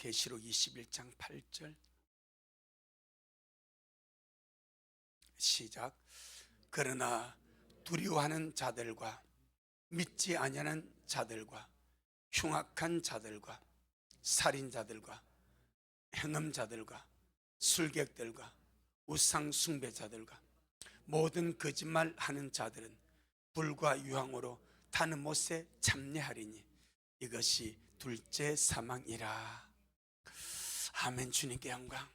계시록 21장 8절 시작. 그러나 두려워하는 자들과 믿지 아니하는 자들과 흉악한 자들과 살인자들과 현음자들과 술객들과 우상 숭배자들과 모든 거짓말하는 자들은 불과 유황으로 타는 못에 참내하리니 이것이 둘째 사망이라. 아멘. 주님께 영광.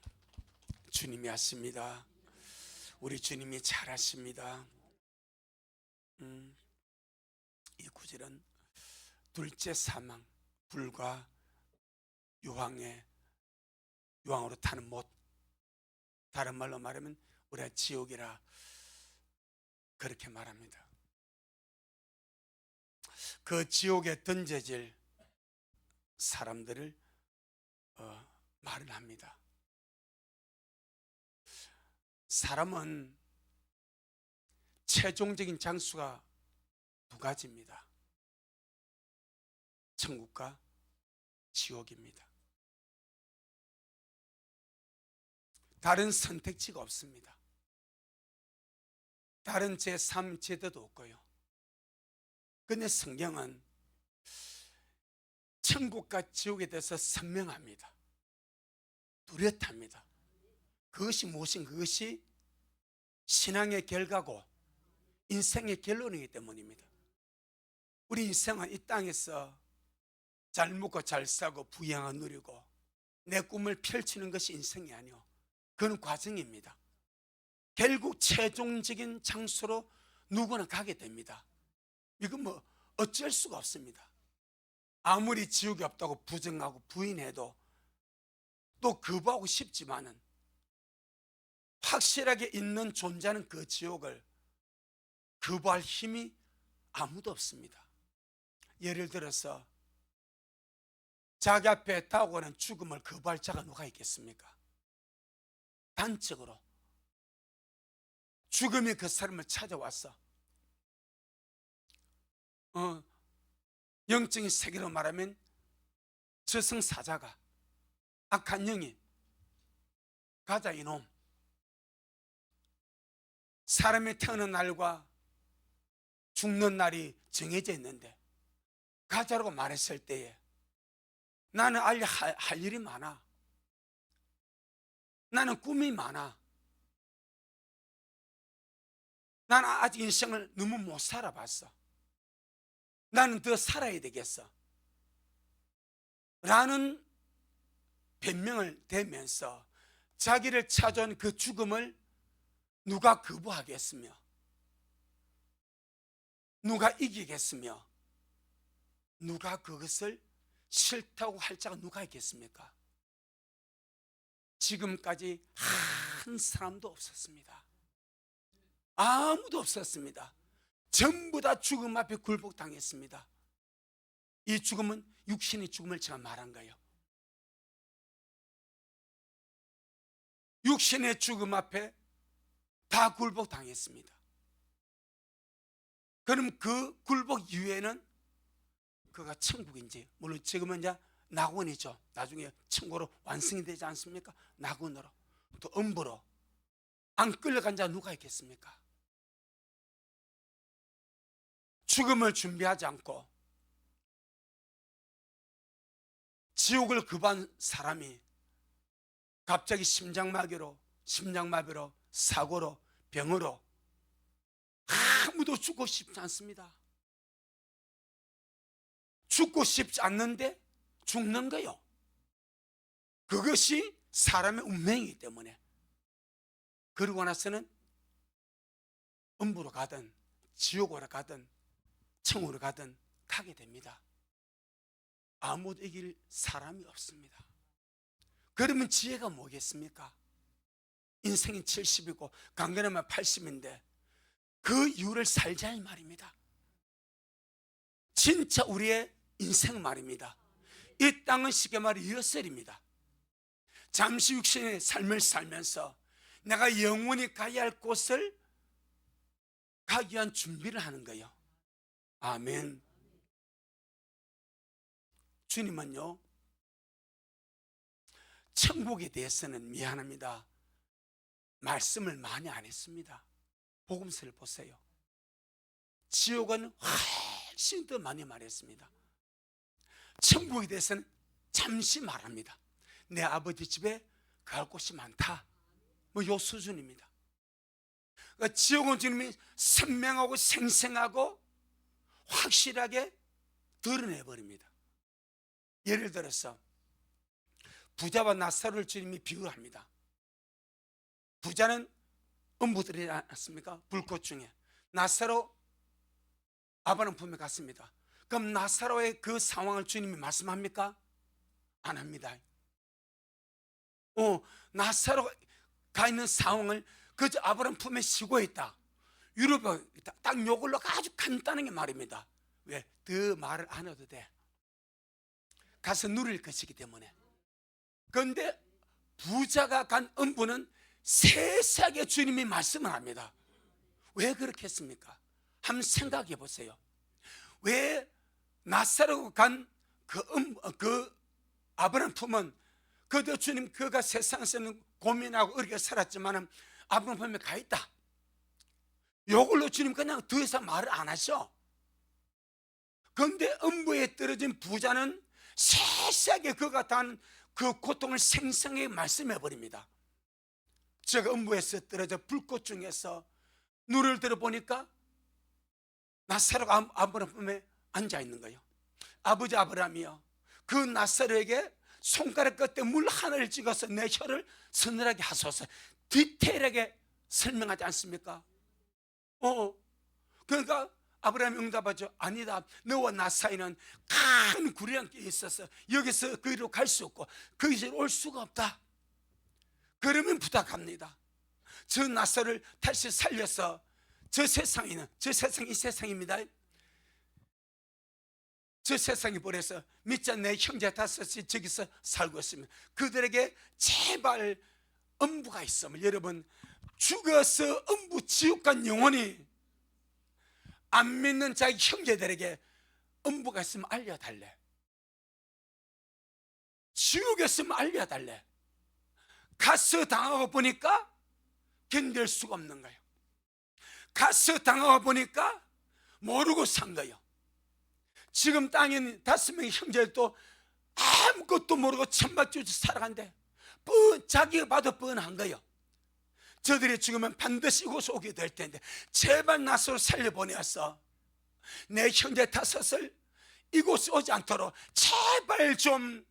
주님이 하십니다. 우리 주님이 잘하십니다. 이 구절은 둘째 사망, 불과 유황으로 타는 못, 다른 말로 말하면 우리가 지옥이라 그렇게 말합니다. 그 지옥에 던져질 사람들을 말을 합니다. 사람은 최종적인 장수가 두 가지입니다. 천국과 지옥입니다. 다른 선택지가 없습니다. 다른 제3 제도도 없고요. 그런데 성경은 천국과 지옥에 대해서 선명합니다. 뚜렷합니다. 그것이 무엇인, 그것이 신앙의 결과고 인생의 결론이기 때문입니다. 우리 인생은 이 땅에서 잘 먹고 잘 사고 부양을 누리고 내 꿈을 펼치는 것이 인생이 아니요, 그건 과정입니다. 결국 최종적인 장소로 누구나 가게 됩니다. 이건 뭐 어쩔 수가 없습니다. 아무리 지옥이 없다고 부정하고 부인해도 또 거부하고 싶지만은 확실하게 있는 존재는 그 지옥을 거부할 힘이 아무도 없습니다. 예를 들어서 자기 앞에 다가오는 죽음을 거부할 자가 누가 있겠습니까? 단적으로 죽음이 그 사람을 찾아왔어. 영적인 세계로 말하면 저승사자가, 악한 영이 가자 이놈, 사람이 태어난 날과 죽는 날이 정해져 있는데 가자라고 말했을 때에 나는 할 일이 많아, 나는 꿈이 많아, 나는 아직 인생을 너무 못 살아봤어, 나는 더 살아야 되겠어 라는 변명을 대면서 자기를 찾아온 그 죽음을 누가 거부하겠으며 누가 이기겠으며 누가 그것을 싫다고 할 자가 누가 있겠습니까? 지금까지 한 사람도 없었습니다. 아무도 없었습니다. 전부 다 죽음 앞에 굴복당했습니다. 이 죽음은 육신의 죽음을 제가 말한 거예요. 육신의 죽음 앞에 다 굴복당했습니다. 그럼 그 굴복 이후에는 그가 천국인지, 물론 지금은 이제 낙원이죠. 나중에 천국으로 완성이 되지 않습니까? 낙원으로, 또 음부로 안 끌려간 자 누가 있겠습니까? 죽음을 준비하지 않고 지옥을 거부한 사람이 갑자기 심장마비로, 사고로, 병으로 아무도 죽고 싶지 않습니다. 죽고 싶지 않는데 죽는 거요. 그것이 사람의 운명이기 때문에. 그러고 나서는 음부로 가든 지옥으로 가든 천국으로 가든 가게 됩니다. 아무도 이길 사람이 없습니다. 그러면 지혜가 뭐겠습니까? 인생이 70이고 강건하면 80인데 그 이유를 살자 이 말입니다. 진짜 우리의 인생 말입니다. 이 땅은 쉽게 말해 여설입니다. 잠시 육신의 삶을 살면서 내가 영원히 가야 할 곳을 가기 위한 준비를 하는 거예요. 아멘. 주님은요, 천국에 대해서는 미안합니다, 말씀을 많이 안 했습니다. 복음서를 보세요. 지옥은 훨씬 더 많이 말했습니다. 천국에 대해서는 잠시 말합니다. 내 아버지 집에 갈 곳이 많다, 뭐 요 수준입니다. 그러니까 지옥은 주님이 선명하고 생생하고 확실하게 드러내버립니다. 예를 들어서 부자와 나사로를 주님이 비유를 합니다. 부자는 음부들이지 않습니까? 불꽃 중에. 나사로 아브라함 품에 갔습니다. 그럼 나사로의 그 상황을 주님이 말씀합니까? 안 합니다. 나사로가 있는 상황을 그저 아브라함 품에 쉬고 있다, 유럽에 있다, 딱 요걸로 아주 간단하게 말입니다. 왜? 더 말을 안 해도 돼. 가서 누릴 것이기 때문에. 그런데 부자가 간 음부는 세세하게 주님이 말씀을 합니다. 왜 그렇게 했습니까? 한번 생각해 보세요. 왜 나사로가 간 그 아브라함 품은 그도 주님, 그가 세상에서는 고민하고 어렵게 살았지만 아브라함 품에 가 있다, 요걸로 주님 그냥 더 이상 말을 안 하셔. 그런데 음부에 떨어진 부자는 세세하게 그가 단 그 고통을 생생하게 말씀해 버립니다. 제가 음부에서 떨어져 불꽃 중에서 눈을 들어보니까 나사로가 아브라함 품에 앉아 있는 거예요. 아버지 아브라함이요, 그 나사로에게 손가락 끝에 물 하나를 찍어서 내 혀를 서늘하게 하소서, 디테일하게 설명하지 않습니까? 그러니까 아브라함이 응답하죠. 아니다, 너와 나 사이는 큰 구리랑 게 있어서 여기서 거기로 갈 수 없고 거기서 올 수가 없다. 그러면 부탁합니다. 저 나사를 다시 살려서 저 세상이 이 세상입니다. 저 세상에 보내서 믿자 내 형제 다섯이 저기서 살고 있으면 그들에게 제발 음부가 있으면, 여러분, 죽어서 음부 지옥 간 영혼이 안 믿는 자기 형제들에게 음부가 있으면 알려달래. 지옥에 있으면 알려달래. 가서 당하고 보니까 견딜 수가 없는 거예요. 가서 당하고 보니까 모르고 산 거예요. 지금 땅에 있는 5명의 형제들도 아무것도 모르고 천박주지 살아간대. 자기가 봐도 뻔한 거예요. 저들이 죽으면 반드시 이곳에 오게 될 텐데 제발 나서로 살려보내어서 내 형제 5을 이곳에 오지 않도록 제발 좀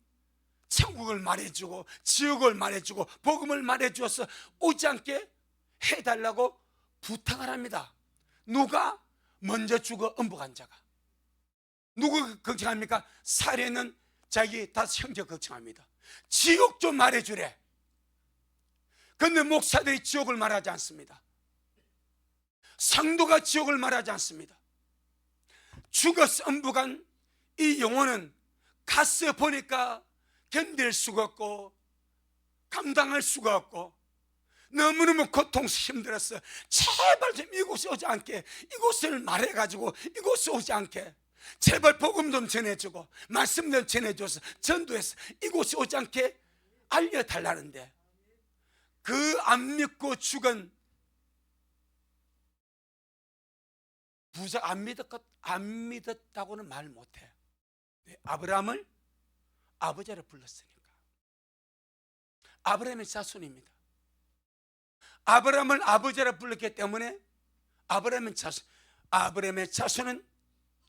천국을 말해주고 지옥을 말해주고 복음을 말해주어서 오지 않게 해달라고 부탁을 합니다. 누가? 먼저 죽어 음부간 자가. 누구 걱정합니까? 살해는 자기 5 형제 걱정합니다. 지옥 좀 말해주래. 그런데 목사들이 지옥을 말하지 않습니다. 성도가 지옥을 말하지 않습니다. 죽어서 음부간 이 영혼은 가서 보니까 견딜 수가 없고 감당할 수가 없고 너무너무 고통스럽고 힘들었어. 제발 좀 이곳에 오지 않게, 이곳을 말해가지고 이곳에 오지 않게 제발 복음 좀 전해주고 말씀 좀 전해줘서 전도해서 이곳에 오지 않게 알려달라는데, 그 안 믿고 죽은 부자 안 믿었다고는 말 못해. 아브라함을 아버지라 불렀으니까. 아브라함의 자손입니다. 아브라함을 아버지라 불렀기 때문에 아브라함의 자손은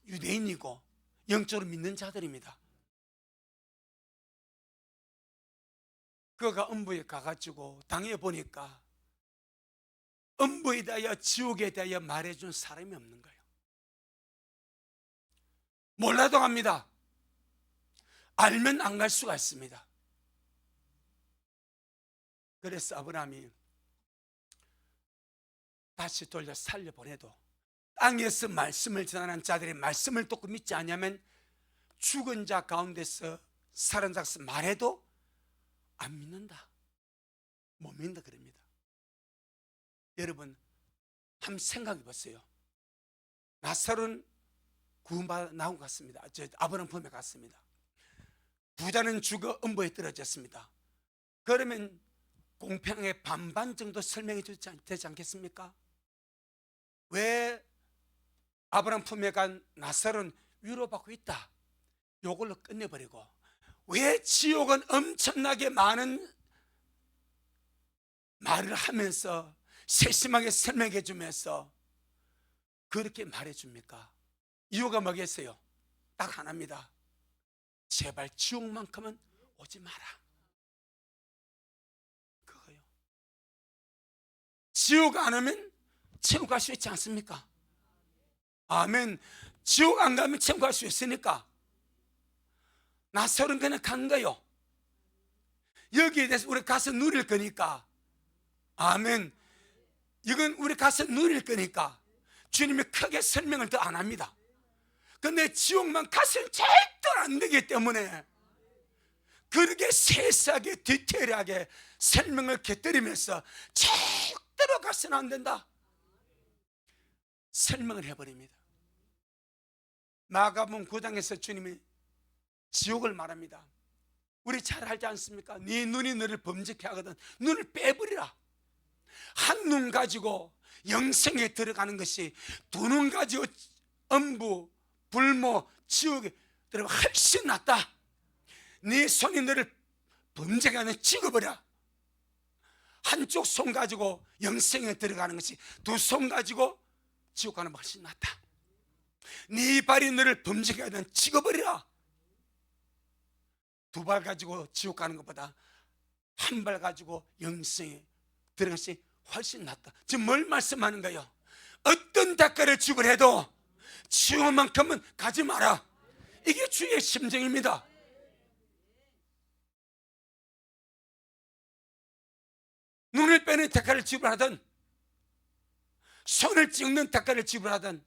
유대인이고 영적으로 믿는 자들입니다. 그가 음부에 가가지고 당해보니까 음부에 대하여 지옥에 대하여 말해준 사람이 없는 거예요. 몰라도 갑니다. 알면 안 갈 수가 있습니다. 그래서 아브라함이 다시 돌려 살려보내도 땅에서 말씀을 전하는 자들의 말씀을 듣고 믿지 않으면 죽은 자 가운데서 살은 자서 말해도 안 믿는다, 못 믿는다 그럽니다. 여러분 한번 생각해 보세요. 나사로는 구원받아 나온 것 같습니다. 아브라함 품에 갔습니다. 부자는 죽어 음부에 떨어졌습니다. 그러면 공평하게 반반 정도 설명해 주지 되지 않겠습니까? 왜 아브라함 품에 간 나살은 위로받고 있다, 요걸로 끝내버리고, 왜 지옥은 엄청나게 많은 말을 하면서 세심하게 설명해 주면서 그렇게 말해 줍니까? 이유가 뭐겠어요? 딱 하나입니다. 제발 지옥만큼은 오지 마라. 그거요. 지옥 안 오면 천국 갈 수 있지 않습니까? 아멘. 지옥 안 가면 천국 갈 수 있으니까 나설은 그냥 간 거요. 여기에 대해서 우리 가서 누릴 거니까. 아멘. 이건 우리 가서 누릴 거니까 주님이 크게 설명을 더 안 합니다. 근데 지옥만 가서는 절대로 안 되기 때문에 그렇게 세세하게 디테일하게 설명을 곁들이면서 절대로 가서는 안 된다 설명을 해버립니다. 마가복음 9장에서 주님이 지옥을 말합니다. 우리 잘 알지 않습니까? 네 눈이 너를 범죄케 하거든 눈을 빼버리라. 한 눈 가지고 영생에 들어가는 것이 두 눈 가지고 음부, 불모, 지옥에 들어가 훨씬 낫다. 네 손이 너를 범죄케 하는 찍어버려. 한쪽 손 가지고 영생에 들어가는 것이 두 손 가지고 지옥 가는 것이 훨씬 낫다. 네 발이 너를 범죄케 하는 찍어버리라. 두 발 가지고 지옥 가는 것보다 한 발 가지고 영생에 들어가는 것이 훨씬 낫다. 지금 뭘 말씀하는 거예요? 어떤 대가를 지불해도 지옥만큼은 가지 마라. 이게 주의 심정입니다. 눈을 빼는 대가를 지불하든 손을 찍는 대가를 지불하든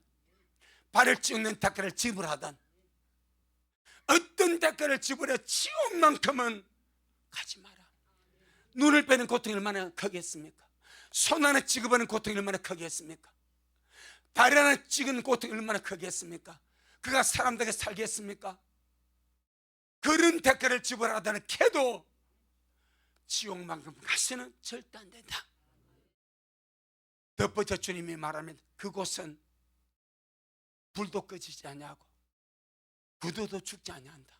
발을 찍는 대가를 지불하든 어떤 대가를 지불해 지옥만큼은 가지 마라. 눈을 빼는 고통이 얼마나 크겠습니까? 손 하나 찍어버리는 고통이 얼마나 크겠습니까? 발 하나 찍은 고통이 얼마나 크겠습니까? 그가 사람들에게 살겠습니까? 그런 대가를 지불하다는 캐도 지옥만큼 가서는 절대 안 된다. 덧붙여 주님이 말하면 그곳은 불도 꺼지지 아니하고 구도도 죽지 아니한다.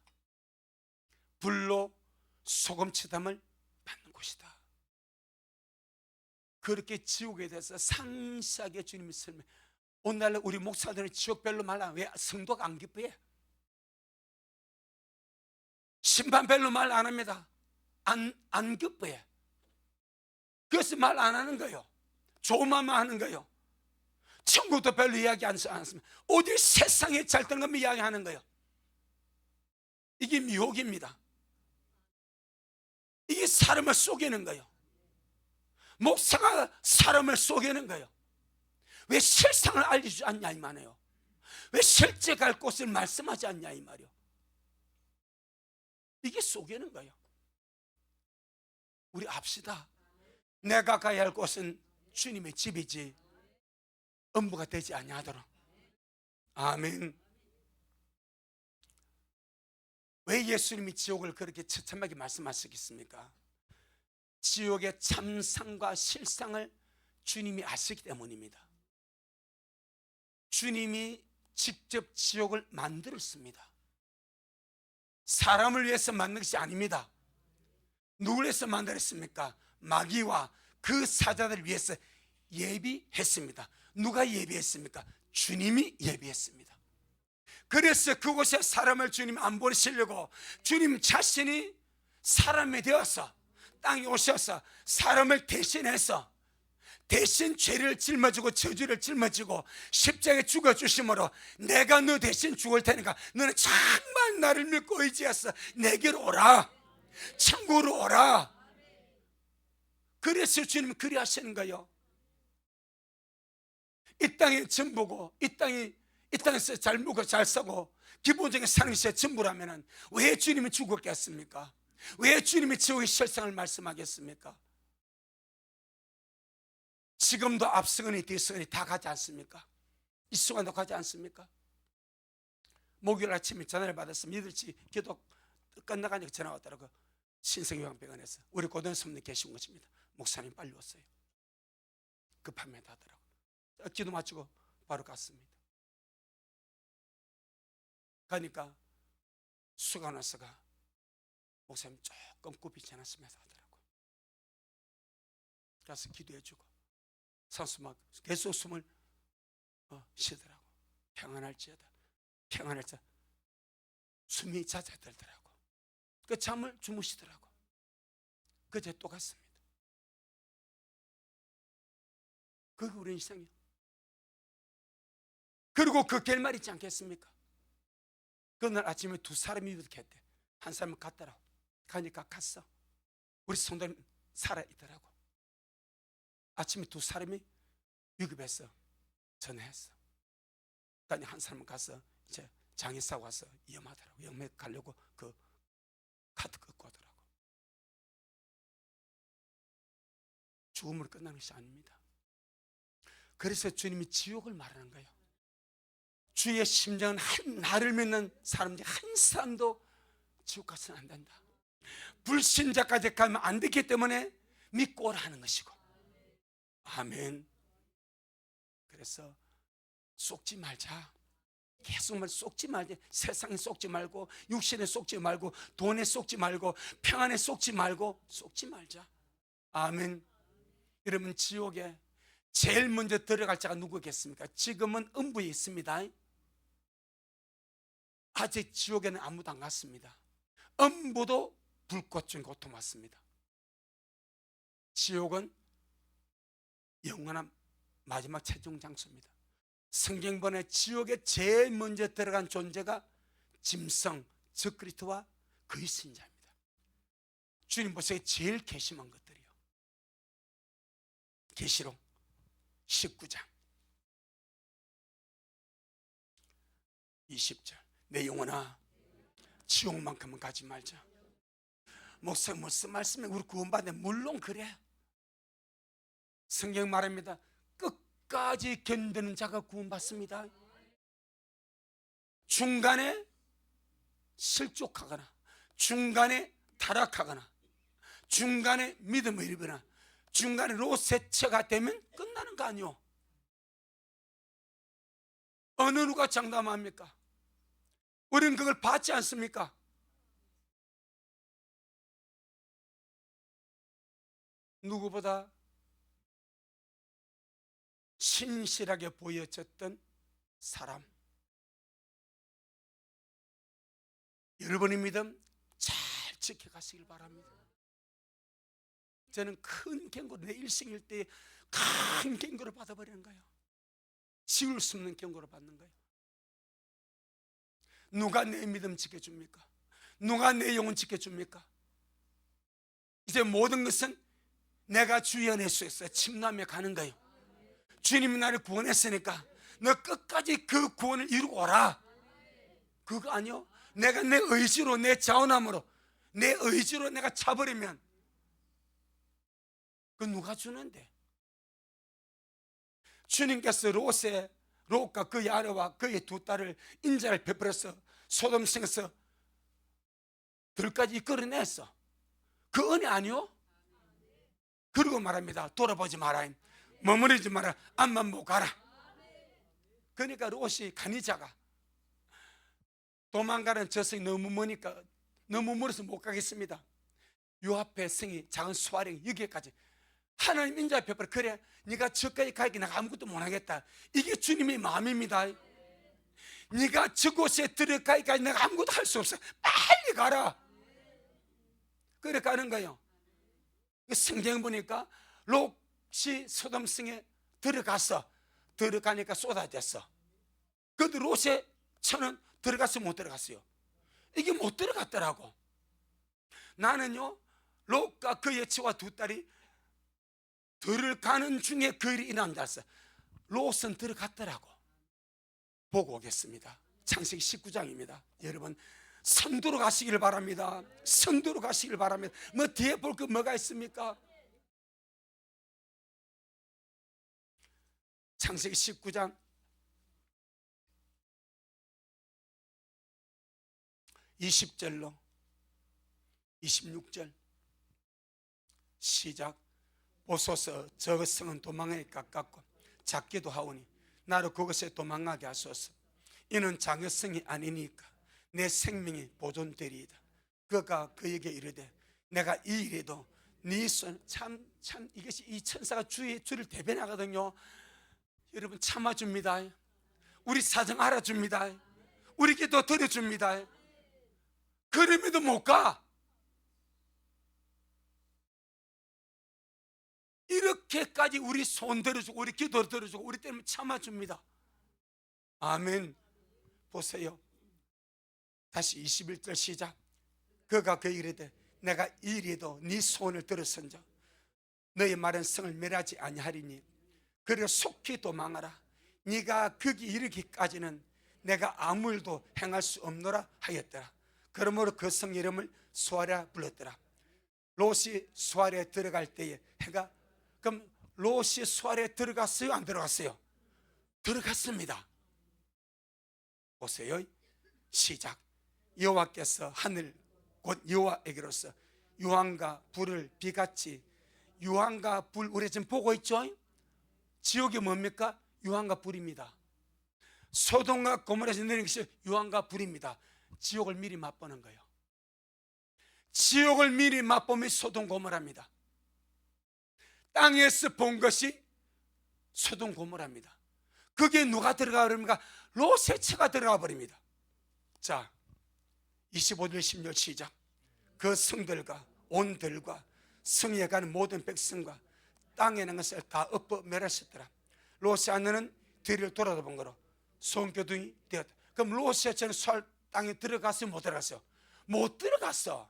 불로 소금치담을 받는 곳이다. 그렇게 지옥에 대해서 상세하게 주님이 설명. 오늘날 우리 목사들은 지옥별로 말 안 해요. 왜? 성도가 안 기뻐해. 심판별로 말 안 합니다. 안 기뻐해. 그래서 말 안 하는 거예요. 좋은 마음만 하는 거예요. 천국도 별로 이야기 안 했습니다. 어디 세상에 잘 되는 것만 이야기하는 거예요. 이게 미혹입니다. 이게 사람을 속이는 거예요. 목사가 사람을 속이는 거예요. 왜 실상을 알려주지 않냐 이 말이에요. 왜 실제 갈 곳을 말씀하지 않냐 이 말이에요. 이게 속이는 거예요. 우리 압시다. 내가 가야 할 곳은 주님의 집이지 음부가 되지 아니하도록. 아멘. 왜 예수님이 지옥을 그렇게 처참하게 말씀하시겠습니까? 지옥의 참상과 실상을 주님이 아시기 때문입니다. 주님이 직접 지옥을 만들었습니다. 사람을 위해서 만든 것이 아닙니다. 누구를 위해서 만들었습니까? 마귀와 그 사자들을 위해서 예비했습니다. 누가 예비했습니까? 주님이 예비했습니다. 그래서 그곳에 사람을 주님 안 보내시려고 주님 자신이 사람이 되어서 땅에 오셔서 사람을 대신해서 대신 죄를 짊어지고 저주를 짊어지고 십자가에 죽어주심으로 내가 너 대신 죽을 테니까 너는 정말 나를 믿고 의지해서 내게로 오라, 천국으로 오라. 그래서 주님은 그리 하시는 거예요. 이 땅의 전부고 이 땅에서 잘 먹고 잘 사고 기본적인 사는 것이 전부라면 왜 주님은 죽었겠습니까? 왜 주님이 지옥의 실상을 말씀하겠습니까? 지금도 앞서거니 뒤서거니 다 가지 않습니까? 이 순간도 가지 않습니까? 목요일 아침에 전화를 받았으면 8시 기도 끝나가니까 전화 왔더라고요. 신생요양병원에서 우리 고등 선생님 계신 것입니다. 목사님 빨리 왔어요. 급합니다 하더라고요. 기도 마치고 바로 갔습니다. 가니까 수간호사가 목사님 조금 굽이 지났습니다 하더라고요. 가서 기도해주고 산수 막 계속 숨을 쉬더라고. 평안할지어다, 평안할지어다. 숨이 잦아들더라고. 그 잠을 주무시더라고. 그제 또 갔습니다. 그게 우리 인생이요. 그리고 그 결말 있지 않겠습니까? 그날 아침에 두 사람이 이렇게 했대. 한 사람은 갔더라고. 가니까 갔어. 우리 성도님 살아있더라고. 아침에 두 사람이 위급해서 전화했어. 그러니까 한 사람은 가서 이제 장애사 와서 위험하더라고. 위험해 가려고 그 카드 끊고 하더라고. 죽음으로 끝나는 것이 아닙니다. 그래서 주님이 지옥을 말하는 거예요. 주의 심정은 나를 믿는 사람 중에 한 사람도 지옥 가서는 안 된다. 불신자까지 가면 안 되기 때문에 믿고 오라 하는 것이고. 아멘. 그래서 속지 말자. 계속 말 속지 말자. 세상에 속지 말고, 육신에 속지 말고, 돈에 속지 말고, 평안에 속지 말고, 속지 말자. 아멘. 여러분, 지옥에 제일 먼저 들어갈 자가 누구겠습니까? 지금은 음부에 있습니다. 아직 지옥에는 아무도 안 갔습니다. 음부도 불꽃 중 고통 받습니다. 지옥은 영원한 마지막 최종 장소입니다. 성경본에 지옥에 제일 먼저 들어간 존재가 짐승, 즉 그리스도와 그의 신자입니다. 주님 보세요. 제일 괘씸한 것들이요. 계시록 19장 20절. 내 영혼아, 지옥만큼은 가지 말자. 목사님 무슨 말씀에 우리 구원받네. 물론 그래. 성경 말합니다. 끝까지 견디는 자가 구원받습니다. 중간에 실족하거나, 중간에 타락하거나, 중간에 믿음을 잃거나, 중간에 로세처가 되면 끝나는 거 아니요. 어느 누가 장담합니까? 우리는 그걸 받지 않습니까? 누구보다 신실하게 보여졌던 사람, 여러분의 믿음 잘 지켜가시길 바랍니다. 저는 큰 경고, 내 일생일 때 큰 경고를 받아버리는 거예요. 지울 수 없는 경고를 받는 거예요. 누가 내 믿음 지켜줍니까? 누가 내 영혼 지켜줍니까? 이제 모든 것은 내가 주연의 수에서 침노하며 가는 거예요. 주님이 나를 구원했으니까 너 끝까지 그 구원을 이루고 오라. 그거 아니요. 내가 내 의지로, 내 자원함으로, 내 의지로 내가 차버리면 그 누가 주는데? 주님께서 롯과 그의 아내와 그의 두 딸을 인자를 베풀어서 소돔성에서 들까지 이끌어냈어. 그 은혜 아니요? 그리고 말합니다. 돌아보지 마라. 머무르지 마라. 앞만 보고 가라. 그러니까 롯이 간이자가 도망가는 저승이 너무 머니까, 너무 멀어서 못 가겠습니다. 요 앞에 성이 작은 수아령 여기까지 하나님 인자 베풀어. 그래 네가 저까지 가기 내가 아무것도 못하겠다. 이게 주님의 마음입니다. 네가 저곳에 들어가기까지 내가 아무것도 할 수 없어. 빨리 가라. 그래 가는 거예요. 성경 보니까 롯이 소돔성에 들어가니까 쏟아졌어. 그런데 롯의 처는 들어갔어요, 못 들어갔어요? 이게 못 들어갔더라고. 나는요, 롯과 그의 처와 두 딸이 들어가는 중에 그 일이 일어난 줄 알았어요. 롯은 들어갔더라고. 보고 오겠습니다. 창세기 19장입니다. 여러분 선두로 가시길 바랍니다. 선두로 가시길 바랍니다. 뭐 뒤에 볼 거 뭐가 있습니까? 창세기 19장 20절로 26절 시작. 보소서 저 성은 도망에 가깝고 작기도 하오니 나로 그것에 도망하게 하소서. 이는 장애성이 아니니까 내 생명이 보존되리이다. 그가 그에게 이르되 내가 이 일에도 네 손 참 이것이 이 천사가 주를 대변하거든요. 여러분 참아줍니다. 우리 사정 알아줍니다. 우리 기도 들어줍니다. 그럼에도 못 가. 이렇게까지 우리 손 들어주고 우리 기도 들어주고 우리 때문에 참아줍니다. 아멘. 보세요. 다시 21절 시작. 그가 그 이르되 내가 이 일에도 네 손을 들어선저 너의 마른 성을 멸하지 아니하리니 그리고 속히 도망하라. 네가 거기 이르기까지는 내가 아무 일도 행할 수 없노라 하였더라. 그러므로 그 성 이름을 수아라 불렀더라. 롯이 수아에 들어갈 때에 해가, 그럼 롯이 수아에 들어갔어요? 안 들어갔어요? 들어갔습니다. 보세요. 시작. 여호와께서 하늘 곧 여호와에게로서 유황과 불을 비같이, 유황과 불 우리 지금 보고 있죠? 지옥이 뭡니까? 유황과 불입니다. 소돔과 고모라에서 내린 것이 유황과 불입니다. 지옥을 미리 맛보는 거예요. 지옥을 미리 맛보면 소돔 고모라입니다. 땅에서 본 것이 소돔 고모라입니다. 거기에 누가 들어가 버립니까? 롯의 처가 들어가 버립니다. 자, 25절 16절 시작. 그 성들과 온들과 성에 가는 모든 백성과 땅에 있는 것을 다 엎어 멸하셨더라. 롯의 아내는 뒤를 돌아본 거로 손교둥이 되었다. 그럼 롯의 처는 수알 땅에 들어갔어요? 못 들어갔어요? 못 들어갔어.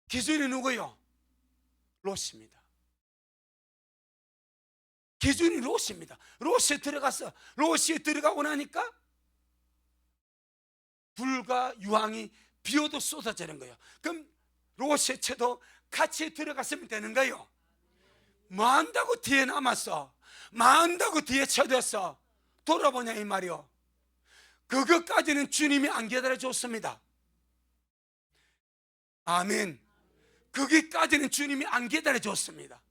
기준이 누구요? 롯입니다. 기준이 롯입니다. 롯에 들어갔어. 롯이 들어가고 나니까 불과 유황이 비오도 쏟아지는 거예요. 그럼 롯의 채도 같이 들어갔으면 되는 거예요. 뭐 한다고 뒤에 남았어? 뭐 한다고 뒤에 쳐졌어? 돌아보냐 이 말이요. 그것까지는 주님이 안 기다려 줬습니다. 아멘. 거기까지는 주님이 안 기다려 줬습니다.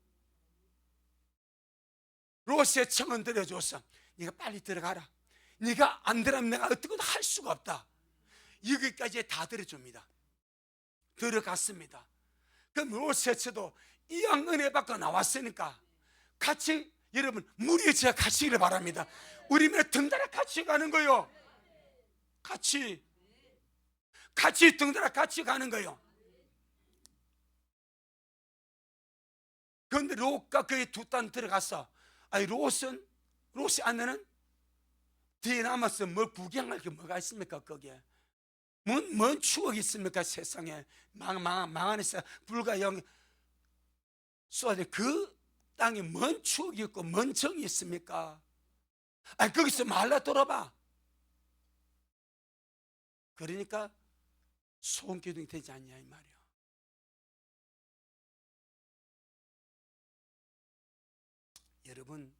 롯의 청은 들어줬어. 네가 빨리 들어가라. 네가 안 들어가면 내가 어떻게든 할 수가 없다. 여기까지 다 들어줍니다. 들어갔습니다. 그럼 롯의 처도 이왕 은혜 받고 나왔으니까 같이, 여러분 무리의 제 같이기를 바랍니다. 우리 몇 등달아 같이 가는 거요. 같이 등달아 같이 가는 거요. 그런데 롯과 그의 두 딸 들어갔어. 아니 롯이 아내는 뒤에 남아서 뭐 구경할 게 뭐가 있습니까? 거기에 뭔 추억이 있습니까? 세상에 망한 에서 불과 영 쏘아들 그 땅에 뭔 추억이 있고 뭔 정이 있습니까? 아니 거기서 말라 돌아봐. 그러니까 소원기둥이 되지 않냐 이 말이야. 여러분,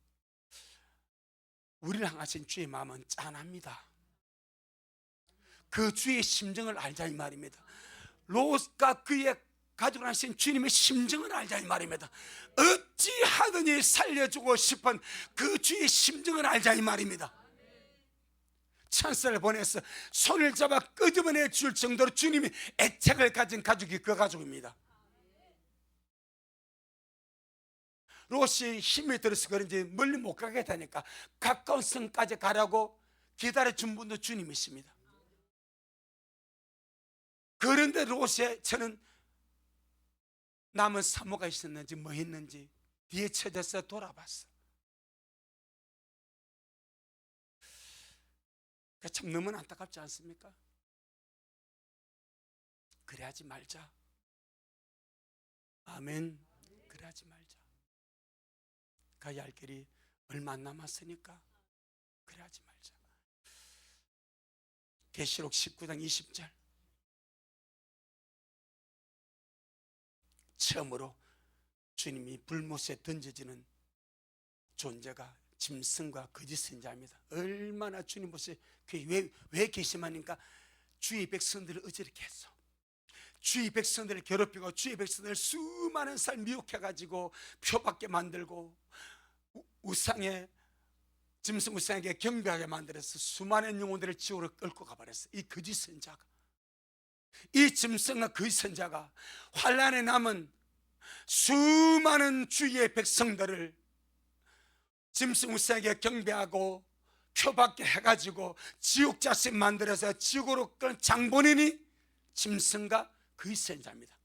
우리를 향하신 주의 마음은 짠합니다. 그 주의 심정을 알자 이 말입니다. 롯과 그의 가지고 나신 주님의 심정을 알자 이 말입니다. 어찌하든지 살려주고 싶은 그 주의 심정을 알자 이 말입니다. 찬스를 보내서 손을 잡아 끄집어내 줄 정도로 주님이 애착을 가진 가족이 그 가족입니다. 롯이 힘이 들어서 그런지 멀리 못 가게 되니까 가까운 성까지 가라고 기다려준 분도 주님이십니다. 그런데 롯의 처는 남은 사모가 있었는지 뭐 했는지 뒤에 쳐져서 돌아봤어. 참 너무 안타깝지 않습니까? 그래야지 말자. 아멘. 그래야지 말자. 가야 할 길이 얼마 안 남았으니까 그래야지 말자. 계시록 19장 20절. 처음으로 주님이 불못에 던져지는 존재가 짐승과 거짓 선지자입니다. 얼마나 주님 모습에 왜 계시마니까 주의 백성들을 어저렇게 했어. 주의 백성들을 괴롭히고 주의 백성들을 수많은 살 미혹해가지고 표밖에 만들고 우상에 짐승 우상에게 경배하게 만들어서 수많은 영혼들을 지옥으로 끌고 가버렸어. 이 거짓 선자가, 이 짐승과 거짓 선자가 환란에 남은 수많은 주의 백성들을 짐승 우상에게 경배하고 표밖에 해가지고 지옥 자식 만들어서 지옥으로 끌 장본인이 짐승과 거짓 선자입니다.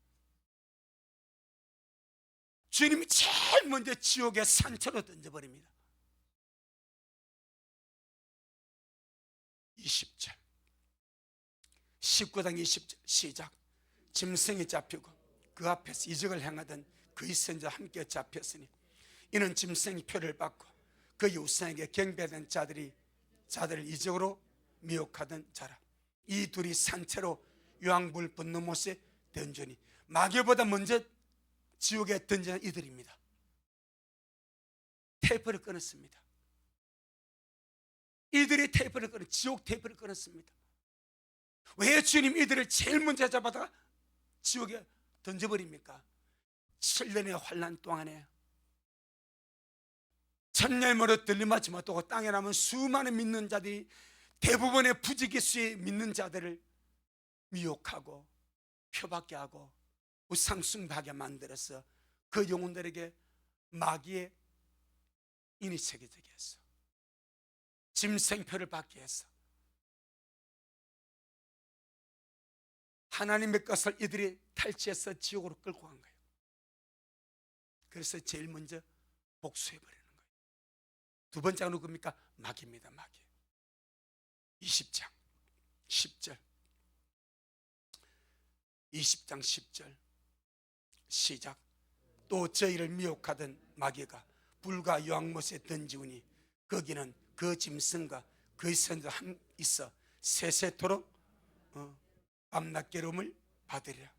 주님이 제일 먼저 지옥의 산처로 던져버립니다. 20절 19장 20절 시작. 짐승이 잡히고 그 앞에서 이적을 행하던 그의 선지자 함께 잡혔으니 이는 짐승이 표를 받고 그의 우상에게 경배하던 자들을 이적으로 미혹하던 자라. 이 둘이 산채로 유황불 붙는 못에 던지니 마귀보다 먼저 지옥에 던지는 이들입니다. 테이프를 끊었습니다. 이들이 테이프를 끊어 지옥 테이프를 끊었습니다. 왜 주님 이들을 제일 먼저 잡아다가 지옥에 던져버립니까? 7년의 환난 동안에 천년으로 들림받지 못하고 땅에 남은 수많은 믿는 자들이 대부분의 부지기수의 믿는 자들을 미혹하고 표받게 하고 우상숭배하게 만들어서 그 영혼들에게 마귀의 인이 새겨지게 했어. 짐승표를 받게 해서 하나님의 것을 이들이 탈취해서 지옥으로 끌고 간 거예요. 그래서 제일 먼저 복수해버리는 거예요. 두 번째가 누굽니까? 마귀입니다. 마귀. 20장 10절 20장 10절 시작. 또 저희를 미혹하던 마귀가 불과 유황못에 던지우니 거기는 그 짐승과 그 선자 함 있어 세세토록 밤낮 괴로움을 받으리라.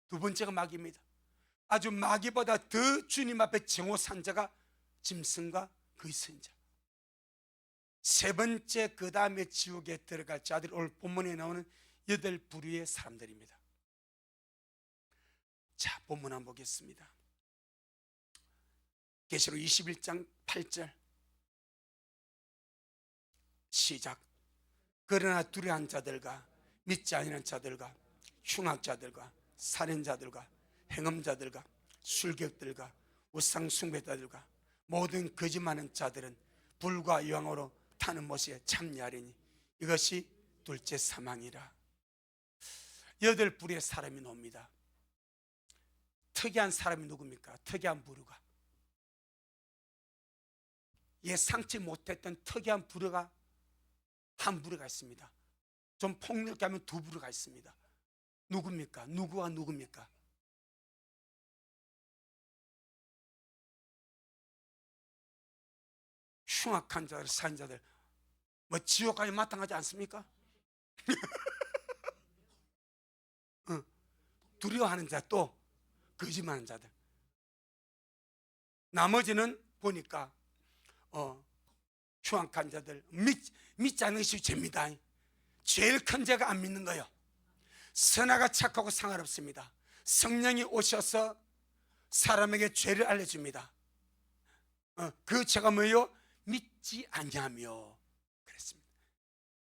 두 번째가 마귀입니다. 아주 마귀보다 더 주님 앞에 정오산 자가 짐승과 그 선자. 세 번째 그 다음에 지옥에 들어갈 자들이 오늘 본문에 나오는 8부류의 사람들입니다. 자, 본문 한번 보겠습니다. 계시록 21장 8절 시작. 그러나 두려워한 자들과 믿지 아니하는 자들과 흉악자들과 살인자들과 행음자들과 술객들과 우상숭배자들과 모든 거짓말하는 자들은 불과 유황으로 타는 못에 참여하리니 이것이 둘째 사망이라. 8부류의 사람이 나옵니다. 특이한 사람이 누굽니까? 특이한 부류가, 예상치 못했던 특이한 부류가 한 부류가 있습니다. 좀 폭넓게 하면 두 부류가 있습니다. 누굽니까? 누구와 누굽니까? 흉악한 자들, 살인자들, 뭐 지옥까지 마땅하지 않습니까? 두려워하는 자, 또 거짓말하는 자들. 나머지는 보니까 흉악한 자들, 믿지 않는 것이 죄입니다. 제일 큰 죄가 안 믿는 거예요. 선하가 착하고 상관없습니다. 성령이 오셔서 사람에게 죄를 알려줍니다. 그 죄가 뭐예요? 믿지 않냐며 그랬습니다.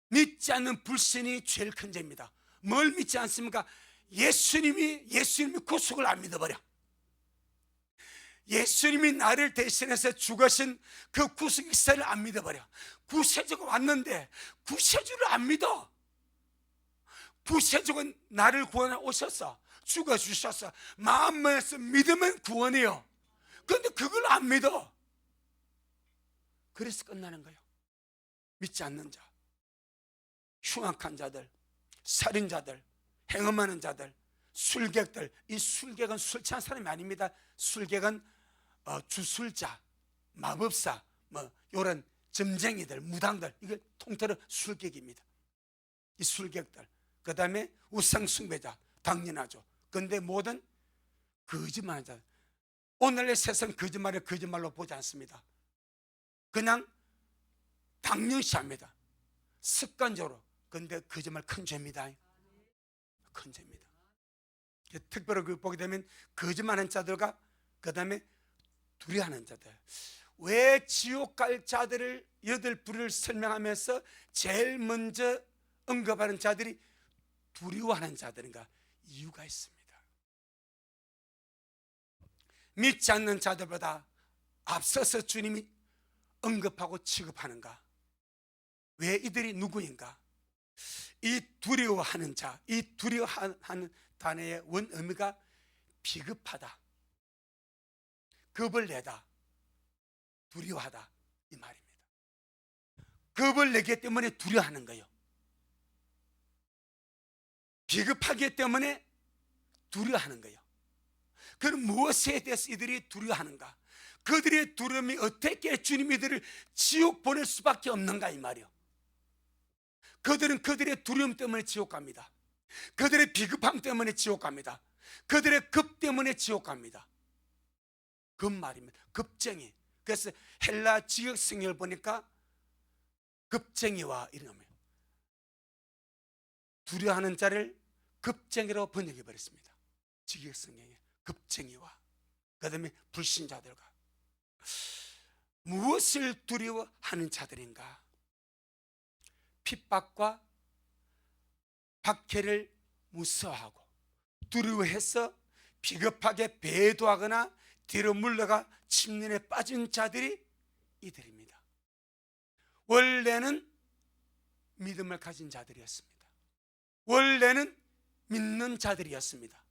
믿지 않는 불신이 제일 큰 죄입니다. 뭘 믿지 않습니까? 예수님이 구속을 안 믿어버려. 예수님이 나를 대신해서 죽으신 그 구속 역사를 안 믿어버려. 구세주가 왔는데 구세주를 안 믿어. 구세주가 나를 구원해 오셨어. 죽어주셨어. 마음에서 믿으면 구원이요. 그런데 그걸 안 믿어. 그래서 끝나는 거예요. 믿지 않는 자, 흉악한 자들, 살인자들, 행음하는 자들, 술객들. 이 술객은 술 취한 사람이 아닙니다. 술객은 주술자, 마법사, 이런 점쟁이들, 무당들, 이게 통틀어 술객입니다. 이 술객들. 그 다음에 우상숭배자, 당연하죠. 그런데 모든 거짓말하는 자. 오늘의 세상 거짓말을 거짓말로 보지 않습니다. 그냥 당연시합니다. 습관적으로. 그런데 거짓말 큰 죄입니다. 큰 죄입니다. 특별히 그 보게 되면 거짓말하는 자들과 그 다음에 두려워하는 자들. 왜 지옥 갈 자들을 8부류를 설명하면서 제일 먼저 언급하는 자들이 두려워하는 자들인가? 이유가 있습니다. 믿지 않는 자들보다 앞서서 주님이 언급하고 취급하는가? 왜 이들이 누구인가? 이 두려워하는 자, 이 두려워하는 단어의 원 의미가 비급하다, 겁을 내다, 두려워하다 이 말입니다. 겁을 내기 때문에 두려워하는 거예요. 비급하기 때문에 두려워하는 거예요. 그럼 무엇에 대해서 이들이 두려워하는가? 그들의 두려움이 어떻게 주님 이들을 지옥 보낼 수밖에 없는가 이 말이요. 그들은 그들의 두려움 때문에 지옥 갑니다. 그들의 비급함 때문에 지옥 갑니다. 그들의 급 때문에 지옥 갑니다. 그 말입니다. 급쟁이. 그래서 헬라 지역성경을 보니까 급쟁이와 이런 의미예요. 두려워하는 자를 급쟁이로 번역해 버렸습니다. 지역성경에 급쟁이와 그 다음에 불신자들과. 무엇을 두려워하는 자들인가? 핍박과 박해를 무서워하고 두려워해서 비겁하게 배도하거나 뒤로 물러가 침륜에 빠진 자들이 이들입니다. 원래는 믿음을 가진 자들이었습니다. 원래는 믿는 자들이었습니다.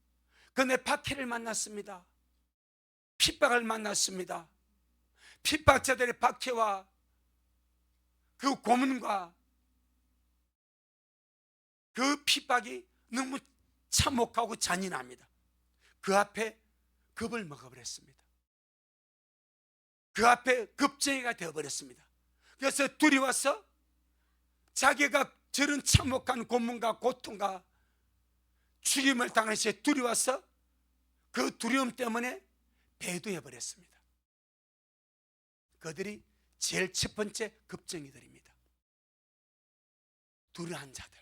그런데 박해를 만났습니다. 핍박을 만났습니다. 핍박자들의 박해와 그 고문과 그 핍박이 너무 참혹하고 잔인합니다. 그 앞에 겁을 먹어버렸습니다. 그 앞에 겁쟁이가 되어버렸습니다. 그래서 두려워서 자기가 저런 참혹한 고문과 고통과 죽임을 당할 시에 두려워서 그 두려움 때문에 배도해버렸습니다. 그들이 제일 첫 번째 겁쟁이들입니다. 두려워한 자들.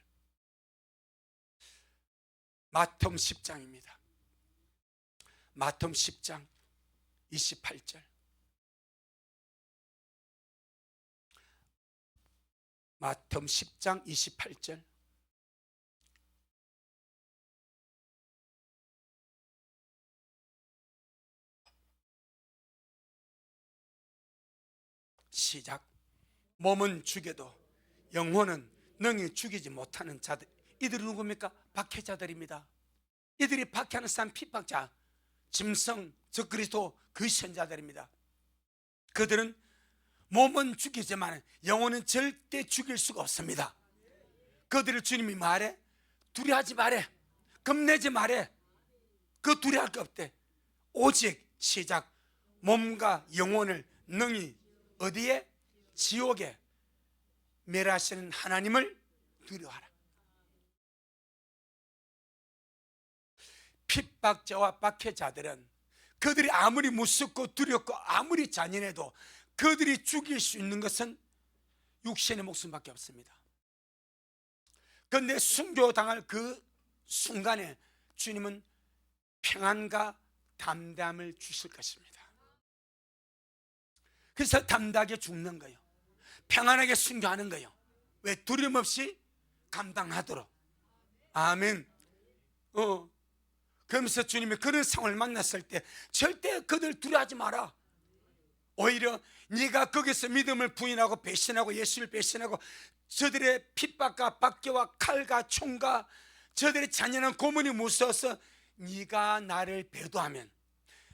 마태복음 10장입니다. 마태복음 10장 28절. 마태복음 10장 28절. 시작. 몸은 죽여도 영혼은 능히 죽이지 못하는 자들. 이들은 누굽니까? 박해자들입니다. 이들이 박해하는 사람, 핍박자, 짐승, 적그리스도 그 선자들입니다. 그들은 몸은 죽이지만 영혼은 절대 죽일 수가 없습니다. 그들을 주님이 말해, 두려워하지 말해, 겁내지 말해. 그 두려워할 게 없대. 오직 시작. 몸과 영혼을 능히 어디에? 지옥에 멸하시는 하나님을 두려워하라. 핍박자와 박해자들은 그들이 아무리 무섭고 두렵고 아무리 잔인해도 그들이 죽일 수 있는 것은 육신의 목숨밖에 없습니다. 그런데 순교당할 그 순간에 주님은 평안과 담대함을 주실 것입니다. 그래서 담대하게 죽는 거예요. 평안하게 순교하는 거예요. 왜? 두려움 없이 감당하도록. 아멘. 그러면서 주님이 그런 상황을 만났을 때 절대 그들 두려워하지 마라. 오히려 네가 거기서 믿음을 부인하고 배신하고 예수를 배신하고 저들의 핍박과 박해와 칼과 총과 저들의 잔인한 고문이 무서워서 네가 나를 배도하면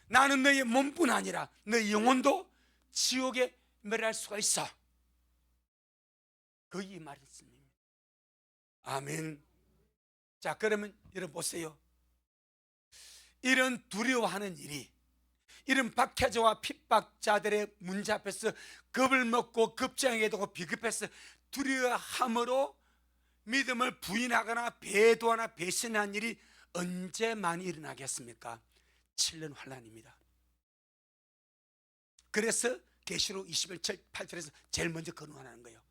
나는 너의 몸뿐 아니라 너의 영혼도 지옥에 멸할 수가 있어. 그 이 말씀입니다. 아멘. 자, 그러면 여러분 보세요. 이런 두려워하는 일이, 이런 박해자와 핍박자들의 문제 앞에서 겁을 먹고 급장하게 되고 비급해서 두려워함으로 믿음을 부인하거나 배도하나 배신한 일이 언제 많이 일어나겠습니까? 7년 환란입니다. 그래서 계시록 21절 8절에서 제일 먼저 거론하는 거예요.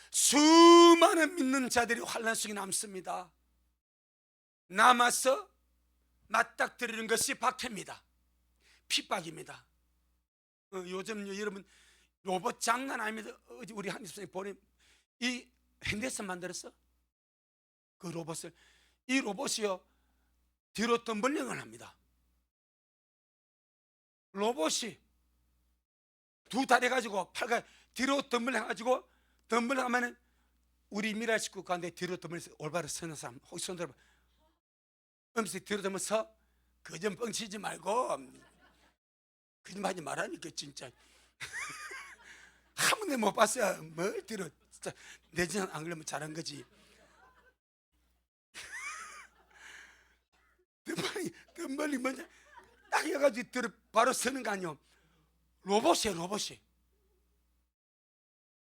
수많은 믿는 자들이 환란 속에 남습니다. 남아서 맞닥뜨리는 것이 박해입니다. 핍박입니다. 요즘 여러분 로봇 장난 아닙니다. 어제 우리 한일 선생님 보니 이 핸드에서 만들었어. 그 로봇을, 이 로봇이요 뒤로 덤블링을 합니다. 로봇이 두 다리 가지고 팔가 뒤로 덤블링 해가지고 덤블링 하면은 우리 미라 식구 가운데 뒤로 덤블링해서 올바로 서는 사람 혹시 손 들어봐. 음식 뒤로 덤블 서. 그좀 뻥치지 말고 거짓말하지 말라니까 진짜. 한 번도 못 봤어요. 뭘 뒤로 진짜 내지는 안 그러면 잘한 거지. 덤블링 먼저 딱 해가지고 뒤로 바로 서는 거 아니요.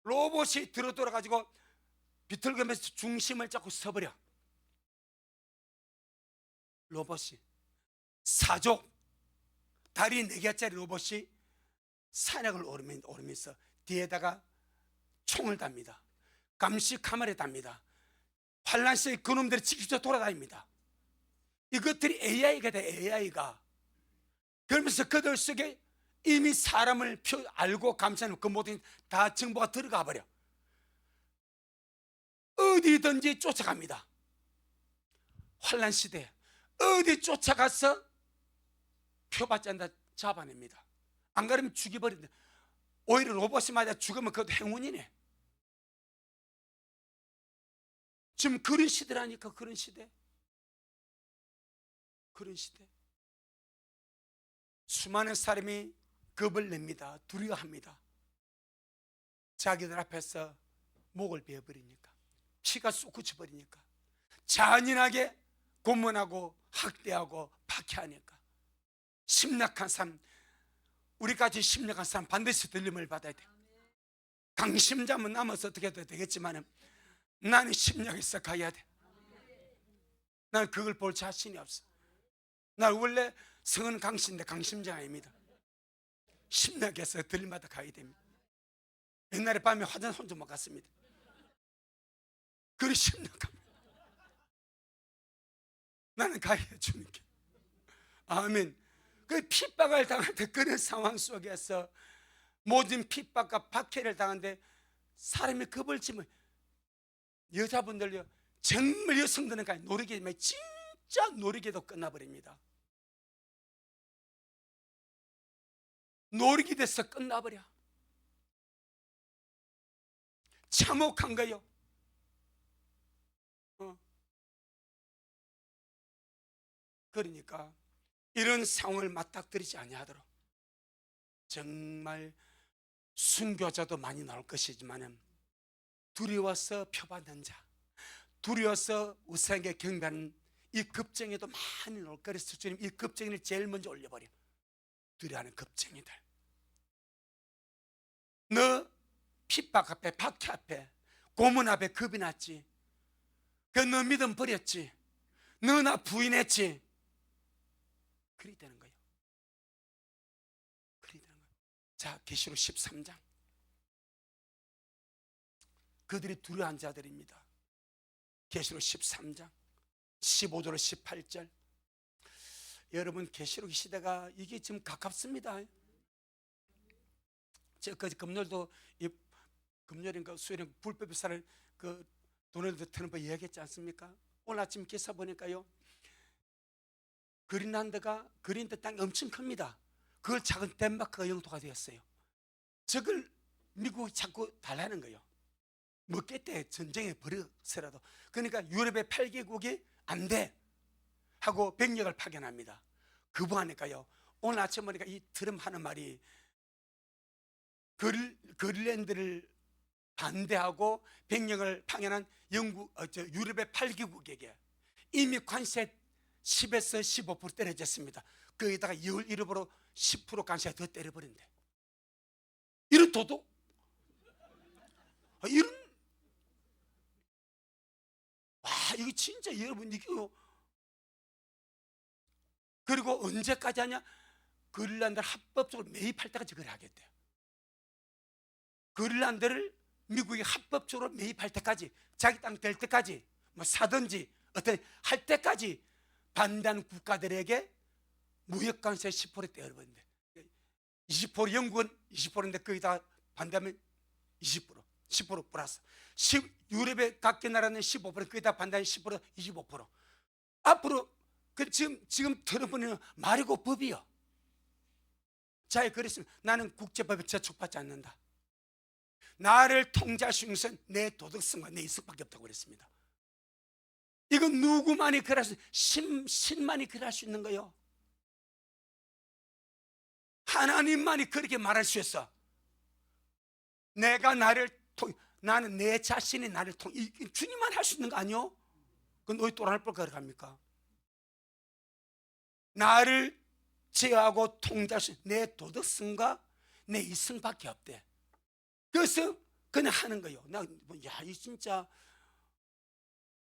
로봇이 뒤로 돌아가지고 비틀거면서 중심을 잡고 서버려. 로봇이 사족 다리 4개짜리 로봇이 산약을 오르면서 뒤에다가 총을 답니다. 감시 카메라에 답니다. 환란 시에 그놈들이 지키쳐 돌아다닙니다. 이것들이 AI가 돼. AI가 그러면서 그들 속에 이미 사람을 알고 감시하는 그 모든 다 정보가 들어가 버려. 어디든지 쫓아갑니다. 환란 시대에 어디 쫓아가서 표받지 않다 잡아냅니다. 안 그러면 죽여버린다. 오히려 로봇이 맞아 죽으면 그것도 행운이네. 지금 그런 시대라니까. 그런 시대. 수많은 사람이 겁을 냅니다. 두려워합니다. 자기들 앞에서 목을 베어버리니까, 피가 쏟구쳐버리니까, 잔인하게 고문하고 학대하고 박해하니까. 심락한 삶, 우리까지 심락한 삶 반드시 들림을 받아야 돼. 강심자면 남아서 어떻게 해도 되겠지만 나는 심락해서 가야 돼. 나는 그걸 볼 자신이 없어. 나 원래 성은 강신인데 강심자 아닙니다. 심락해서 들림마다 가야 됩니다. 옛날에 밤에 화장 손 좀 못 갔습니다. 그리 심락합니다. 나는 가야 주님께. 아멘. 그 핍박을 당할 때 그런 상황 속에서 모든 핍박과 박해를 당하는데 사람이 겁을 지면 여자분들요, 정말 여성들은 노리기만 진짜 노리기도 끝나버립니다. 노리기 돼서 끝나버려. 참혹한 거요. 그러니까 이런 상황을 맞닥뜨리지 아니하도록 정말 순교자도 많이 나올 것이지만 두려워서 표받는 자, 두려워서 우상에게 경배하는 이 급쟁이도 많이 나올 거예요. 그래서 주님 이 급쟁이를 제일 먼저 올려버려. 두려워하는 급쟁이들. 너 핍박 앞에, 박해 앞에, 고문 앞에 겁이 났지. 그 너 믿음 버렸지. 너 나 부인했지. 그리 되는 거예요. 자, 계시록 13장. 그들이 두려워한 자들입니다. 계시록 13장 15절로 18절. 여러분, 계시록 시대가 이게 지금 가깝습니다. 제가 금요일도 금요일인가 수요일인가 불법의사를 그 도널드 트럼프 이야기했지 않습니까? 오늘 아침 기사 보니까요, 그린란드 땅이 엄청 큽니다. 그걸 작은 덴마크가 영토가 되었어요. 저걸 미국이 자꾸 달라는 거예요. 먹겠대, 전쟁에 벌여서라도. 그러니까 유럽의 8개국이 안 돼 하고 병력을 파견합니다. 그부하니까요, 오늘 아침 보니까 이 트럼프 하는 말이 그린란드를 반대하고 병력을 파견한 유럽의 8개국에게 이미 관세 10에서 15% 떨어졌습니다. 거기다가 2월 1일부로 10% 관세가 더 때려버린대. 이런 도둑? 이거 진짜 여러분, 이거. 그리고 언제까지 하냐? 그린란드를 합법적으로 매입할 때까지 그래 하겠대요. 그린란드를 미국이 합법적으로 매입할 때까지, 자기 땅 될 때까지, 뭐 사든지 어떤 할 때까지 반대하는 국가들에게 무역관세 10% 떼어버린대. 20% 영국은 20%인데 거기다 반대하면 20%, 10% 플러스. 유럽의 각계 나라는 15%, 거기다 반대하면 10%, 25%. 앞으로 지금 트럼프는 말이고 법이요. 자, 그랬으면 나는 국제법에 저촉받지 않는다. 나를 통제할 수 있는 것은 내 도덕성과 내 이성밖에 없다고 그랬습니다. 이건 누구만이 그럴 수, 신만이 그럴 수 있는 거예요. 하나님만이 그렇게 말할 수 있어. 나는 내 자신이 나를 주님만 할 수 있는 거 아니요? 그건 어디 또라이 볼 걸어갑니까? 나를 제어하고 통제할 수 있는 내 도덕성과 내 이성밖에 없대. 그래서 그냥 하는 거예요. 이 진짜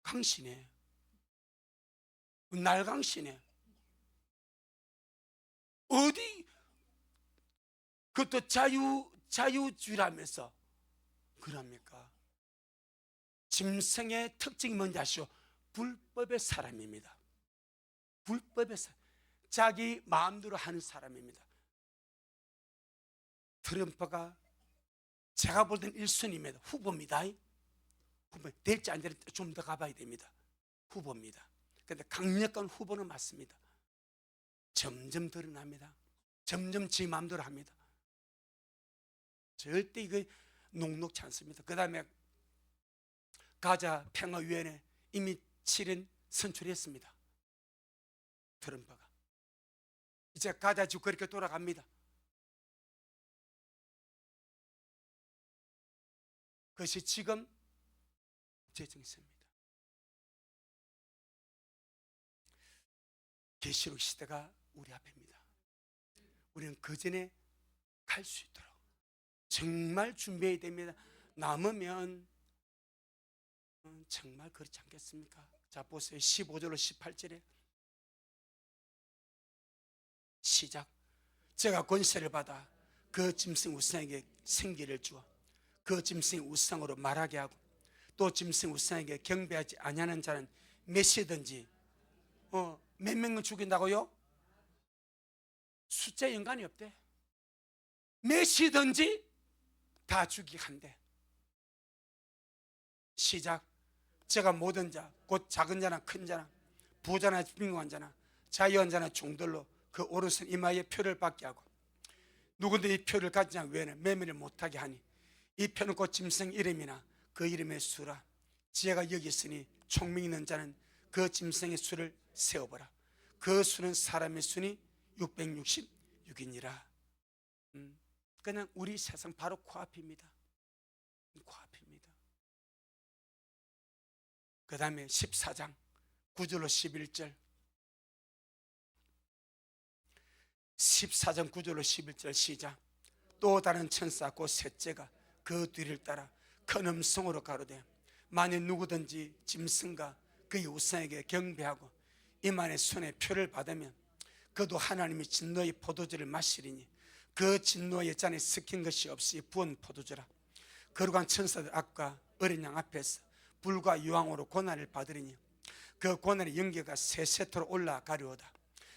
강신해. 날 강신해. 어디 그것도 자유주의라면서 그럽니까? 짐승의 특징이 뭔지 아시죠? 불법의 사람입니다. 불법의 사람, 자기 마음대로 하는 사람입니다. 트럼프가 제가 볼 때는 1순위입니다. 후보입니다. 후보 될지 안 될지 좀 더 가봐야 됩니다. 후보입니다. 그런데 강력한 후보는 맞습니다. 점점 드러납니다. 점점 지 마음대로 합니다. 절대 이거 녹록치 않습니다. 그 다음에 가자 평화위원회 이미 7인 선출했습니다. 트럼프가 이제 가자 지구 그렇게 돌아갑니다. 그것이 지금 제정있습니다. 계시록 시대가 우리 앞입니다. 우리는 그 전에 갈 수 있도록 정말 준비해야 됩니다. 남으면 정말 그렇지 않겠습니까? 자, 보세요. 15절로 18절에 시작. 제가 권세를 받아 그 짐승 우상에게 생기를 주어 그 짐승 우상으로 말하게 하고 또 짐승 우상에게 경배하지 아니하는 자는 몇이든지 몇 명을 죽인다고요? 숫자 연관이 없대. 몇이든지 다 죽이게 한대. 시작. 제가 모든 자, 곧 작은 자나 큰 자나 부자나 빈곤한 자나 자유한 자나 종들로 그 오른손 이마에 표를 받게 하고 누구든지 이 표를 가지지 않은 외에는 매매를 못하게 하니 이 표는 곧 짐승 이름이나 그 이름의 수라. 지혜가 여기 있으니 총명 있는 자는 그 짐승의 수를 세어보라. 그 수는 사람의 수니 666이니라. 그냥 우리 세상 바로 코앞입니다. 코앞입니다. 그 다음에 14장 9절로 11절 14장 9절로 11절 시작. 또 다른 천사 곧 셋째가 그 뒤를 따라 큰 음성으로 가로되 만일 누구든지 짐승과 그의 우상에게 경배하고 이만의 손에 표를 받으면 그도 하나님이 진노의 포도주를 마시리니 그 진노의 잔에 섞인 것이 없이 부은 포도주라. 거룩한 천사들 앞과 어린 양 앞에서 불과 유황으로 고난을 받으리니 그 고난의 연기가 세세토로 올라가려오다.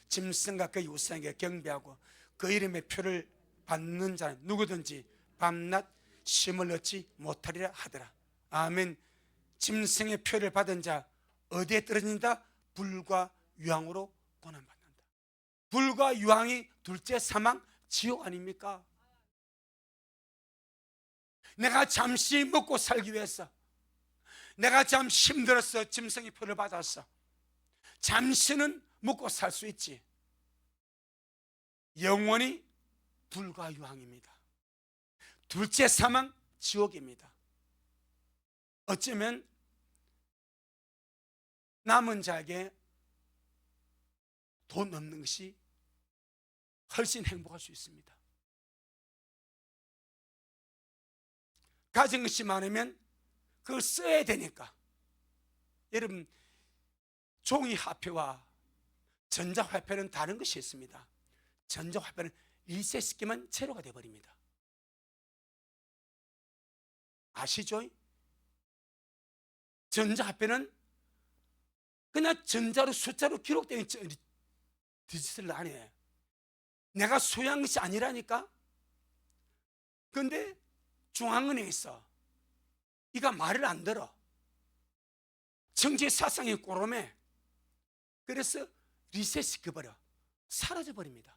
짐승과 그의 우상에게 경배하고 그 이름의 표를 받는 자는 누구든지 밤낮 쉼을 얻지 못하리라 하더라. 아멘. 짐승의 표를 받은 자 어디에 떨어진다? 불과 유황으로 고난받는다. 불과 유황이 둘째 사망 지옥 아닙니까? 내가 잠시 먹고 살기 위해서 내가 참 힘들어서 짐승의 표를 받았어. 잠시는 먹고 살 수 있지. 영원히 불과 유황입니다. 둘째 사망 지옥입니다. 어쩌면 남은 자에게 돈 없는 것이 훨씬 행복할 수 있습니다. 가진 것이 많으면 그걸 써야 되니까. 여러분, 종이화폐와 전자화폐는 다른 것이 있습니다. 전자화폐는 리셋시키면 제로가 되어버립니다. 아시죠? 전자화폐는 그냥 전자로 숫자로 기록된 디지털 안 해. 내가 소유한 것이 아니라니까. 그런데 중앙은행에 있어. 이가 말을 안 들어. 정치 사상이 꼬롬해. 그래서 리셋시켜버려. 사라져버립니다.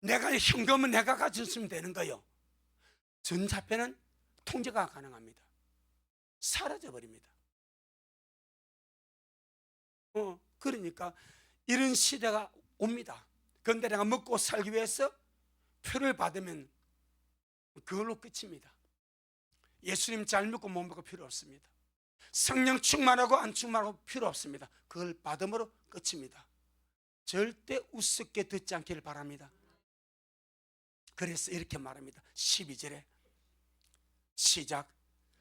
내가 현금은 내가 가졌으면 되는 거예요. 전자패는 통제가 가능합니다. 사라져버립니다. 그러니까 이런 시대가 옵니다. 그런데 내가 먹고 살기 위해서 표를 받으면 그걸로 끝입니다. 예수님 잘 믿고 못 믿고 필요 없습니다. 성령 충만하고 안 충만하고 필요 없습니다. 그걸 받음으로 끝입니다. 절대 우습게 듣지 않기를 바랍니다. 그래서 이렇게 말합니다. 12절에 시작.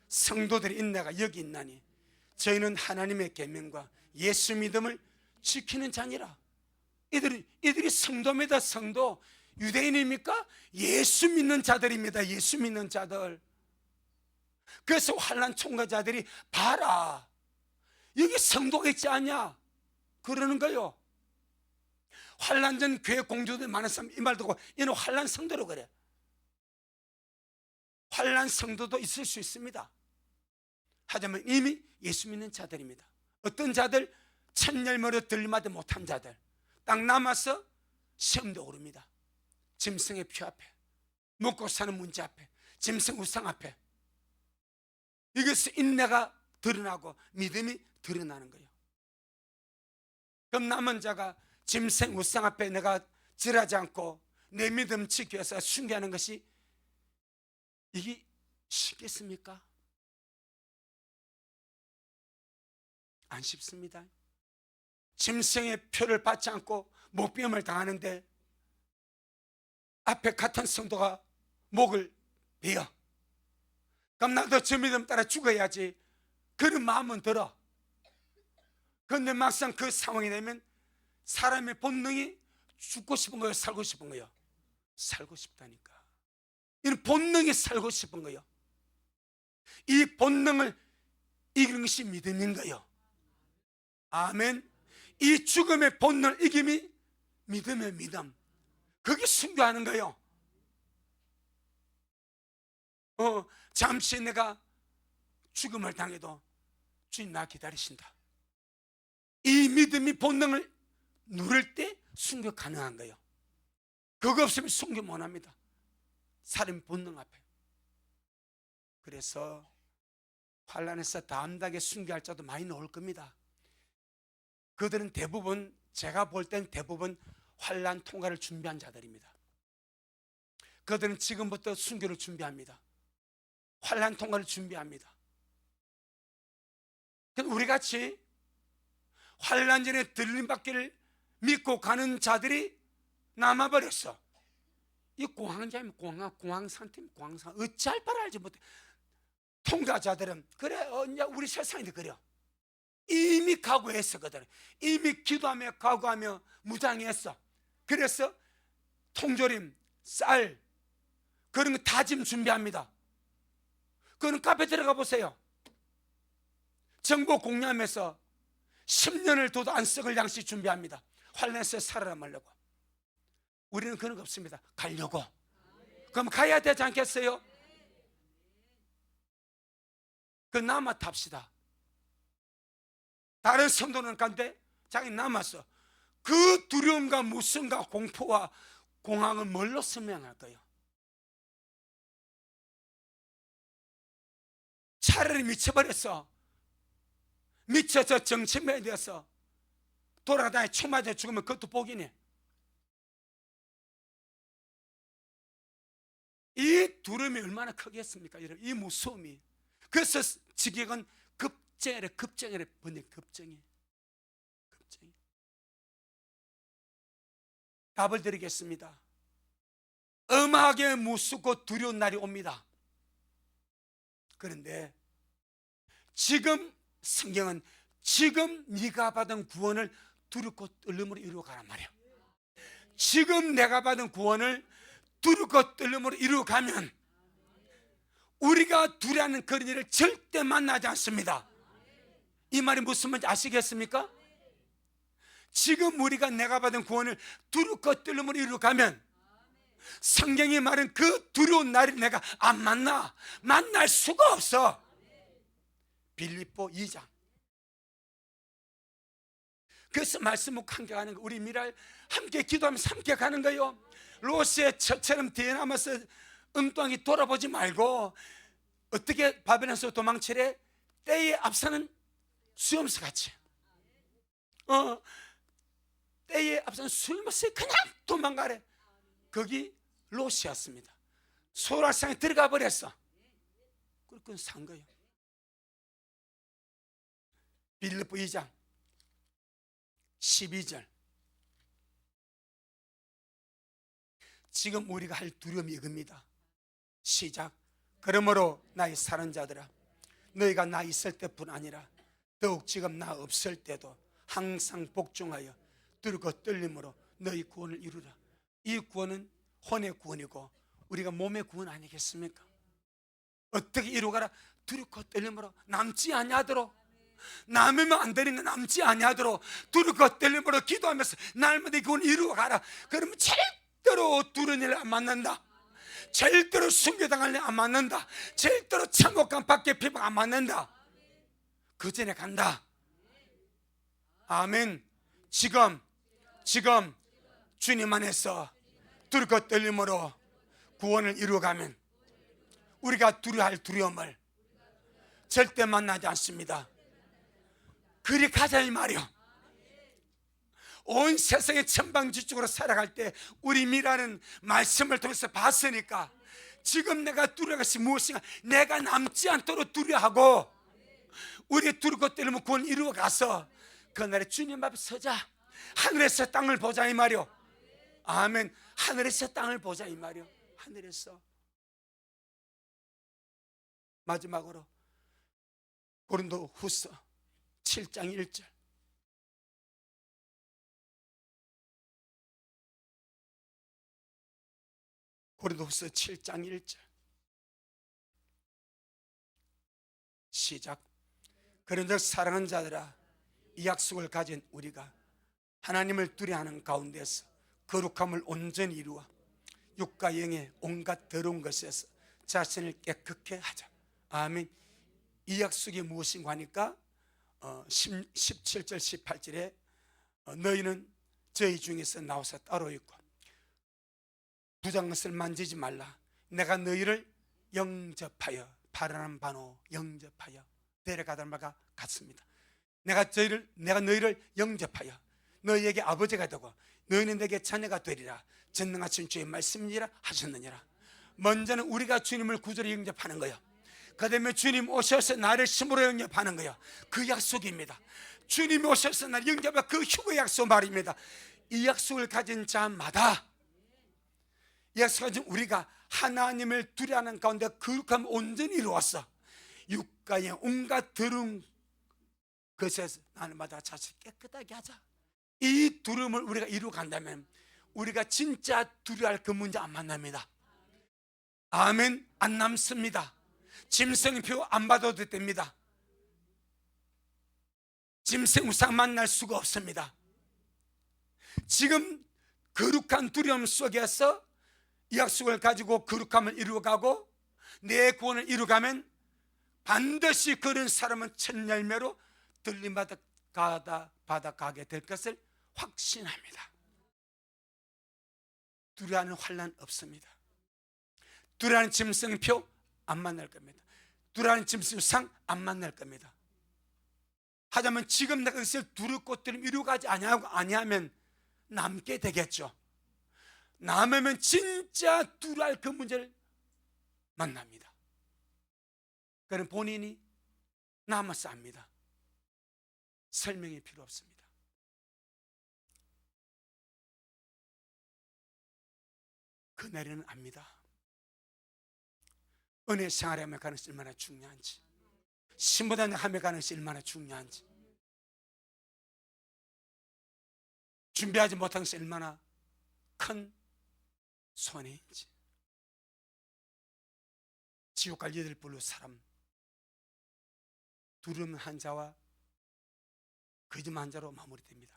성도들의 인내가 여기 있나니 저희는 하나님의 계명과 예수 믿음을 지키는 자니라. 이들이 성도입니다. 성도. 유대인입니까? 예수 믿는 자들입니다. 예수 믿는 자들. 그래서 환난 총괄자들이 봐라, 여기 성도가 있지 않냐 그러는 거요. 환난전 교회 공주들 많은 사람 이 말 듣고 이는 환난 성도로 그래. 환난 성도도 있을 수 있습니다. 하지만 이미 예수 믿는 자들입니다. 어떤 자들? 천열머리 들림하지 못한 자들, 딱 남아서 시험도 오릅니다. 짐승의 표 앞에, 먹고 사는 문제 앞에, 짐승 우상 앞에 이것이 인내가 드러나고 믿음이 드러나는 거예요. 그럼 남은 자가 짐승 우상 앞에 내가 절하지 않고 내 믿음 지키기 위해서 순교하는 것이 이게 쉽겠습니까? 안 쉽습니다. 짐승의 표를 받지 않고 목비움을 당하는데 앞에 같은 성도가 목을 베어. 그럼 나도 저 믿음 따라 죽어야지 그런 마음은 들어. 그런데 막상 그 상황이 되면 사람의 본능이 죽고 싶은 거예요, 살고 싶은 거예요? 살고 싶다니까. 이는 본능이 살고 싶은 거예요. 이 본능을 이기는 것이 믿음인 거예요. 아멘. 이 죽음의 본능을 이김이 믿음의 믿음. 그게 순교하는 거예요. 잠시 내가 죽음을 당해도 주님 나 기다리신다. 이 믿음이 본능을 누를 때 순교 가능한 거예요. 그거 없으면 순교 못합니다. 사람 본능 앞에. 그래서 환난에서 담대하게 순교할 자도 많이 나올 겁니다. 그들은 대부분, 제가 볼 땐 대부분 환난 통과를 준비한 자들입니다. 그들은 지금부터 순교를 준비합니다. 환난 통과를 준비합니다. 우리 같이 환난 전에 들림받기를 믿고 가는 자들이 남아버렸어. 이 공황장애면 공황상태, 공황상 어찌할 바를 알지 못해. 통과자들은 그래, 이제 우리 세상인데 그래요. 이미 각오했어. 그들은 이미 기도하며 각오하며 무장했어. 그래서 통조림, 쌀 그런 거 다짐 준비합니다. 그거는 카페 들어가 보세요. 정보 공유하면서 10년을 둬도 안 썩을 양식 준비합니다. 환난에서 살아남으려고. 우리는 그런 거 없습니다. 가려고. 그럼 가야 되지 않겠어요? 그 남아 탑시다. 다른 성도는 간데 자기 남았어. 그 두려움과 무서움과 공포와 공황은 뭘로 설명할 거예요? 차라리 미쳐버렸어. 미쳐서 정신병이 되어서 돌아다니 총 맞아 죽으면 그것도 복이네. 이 두려움이 얼마나 크겠습니까? 여러분, 이 무서움이. 그래서 직역은 급정이래 번역. 급정이. 답을 드리겠습니다. 엄하게 무섭고 두려운 날이 옵니다. 그런데 지금 성경은 지금 네가 받은 구원을 두렵고 떨림으로 이루어가란 말이야. 지금 내가 받은 구원을 두렵고 떨림으로 이루어가면 우리가 두려워하는 그런 일을 절대 만나지 않습니다. 이 말이 무슨 말인지 아시겠습니까? 지금 우리가 내가 받은 구원을 두렵고 떨림으로 이루어가면 성경이 말한 그 두려운 날을 내가 안 만날 수가 없어. 빌립보 2장. 그래서 말씀 묵 함께 가는 거, 우리 미랄 함께 기도하면서 함께 가는 거요. 롯의 처처럼 뒤에 남아서 엉뚱하게 돌아보지 말고 어떻게 바벨론에서 도망치래? 때에 앞서는 수염새 같이 때에 앞서는 수염새 그냥 도망가래. 거기 롯이었습니다. 소라상에 들어가 버렸어. 그건 산 거예요. 빌립보 2장 12절. 지금 우리가 할 두려움이 이겁니다. 시작. 그러므로 나의 사는 자들아, 너희가 나 있을 때뿐 아니라 더욱 지금 나 없을 때도 항상 복종하여 두렵고 떨림으로 너희 구원을 이루라. 이 구원은 혼의 구원이고 우리가 몸의 구원 아니겠습니까? 어떻게 이루가라? 두렵고 떨림으로 남지 아니하도록, 남으면 안 되는 거 남지 아니하도록 두렵고 떨림으로 기도하면서 날마다 구원 이루어가라. 그러면 절대로 두려운 일 안 만난다. 절대로 순교당할 일 안 만난다. 절대로 참혹한 밖에 비방 안 만난다. 그 전에 간다. 아멘. 지금 주님 안에서 두렵고 떨림으로 구원을 이루어가면 우리가 두려워할 두려움을 절대 만나지 않습니다. 그리 가자 이 말이요. 온 세상의 천방지축으로 살아갈 때 우리 미라는 말씀을 통해서 봤으니까 지금 내가 두려워할 것이 무엇인가, 내가 남지 않도록 두려워하고 우리의 두렵고 떨림을 구원 이루어가서 그날에 주님 앞에 서자. 하늘에서 땅을 보자 이 말이요. 아멘. 하늘에서 땅을 보자 이 말이요. 하늘에서. 마지막으로 고린도후서 7장 1절. 고린도후서 7장 1절. 시작. 그런즉 사랑하는 자들아, 이 약속을 가진 우리가 하나님을 두려워하는 가운데서 거룩함을 온전히 이루어 육과 영의 온갖 더러운 것에서 자신을 깨끗게 하자. 아멘. 이 약속이 무엇인가 하니까 17절 18절에 너희는 저희 중에서 나와서 따로 있고 부정한 것을 만지지 말라. 내가 너희를 영접하여, 파란한 반호 영접하여 데려가던 바가 같습니다. 내가 너희를 영접하여 너희에게 아버지가 되고 너희는 내게 자녀가 되리라. 전능하신 주의 말씀이니라 하셨느니라. 먼저는 우리가 주님을 구주로 영접하는 거예요. 그 다음에 주님 오셔서 나를 심으로 영접하는 거예요. 그 약속입니다. 주님이 오셔서 나를 영접한 그 휴거 약속 말입니다. 이 약속을 가진 자마다, 이 약속을 가진 우리가 하나님을 두려워하는 가운데 거룩함을 온전히 이루었어. 육가의 온갖 더러운 것에서 날마다 자신을 깨끗하게 하자. 이 두려움을 우리가 이루어간다면 우리가 진짜 두려워할 그 문제 안 만납니다. 아멘. 안 남습니다. 짐승표 안 받아도 됩니다. 짐승 우상 만날 수가 없습니다. 지금 거룩한 두려움 속에서 이 약속을 가지고 거룩함을 이루어가고 내 구원을 이루어가면 반드시 그런 사람은 첫 열매로 들림받아 가게 될 것을 확신합니다. 두려워하는 환난 없습니다. 두려워하는 짐승표 안 만날 겁니다. 두려워하는 짐승상 안 만날 겁니다. 하자면 지금 내가 그것을 두렵고 떨림 이루어가지 아니하면 남게 되겠죠. 남으면 진짜 두려워할 그 문제를 만납니다. 그는 본인이 남아서 압니다. 설명이 필요 없습니다. 그날에는 압니다. 은혜 생활하며 가는 것이 얼마나 중요한지, 신부단하며 가는 것이 얼마나 중요한지, 준비하지 못한 것이 얼마나 큰 손해인지. 지옥 갈 여덟 불로 사람, 두려움 한 자와 거짓말 자로 마무리됩니다.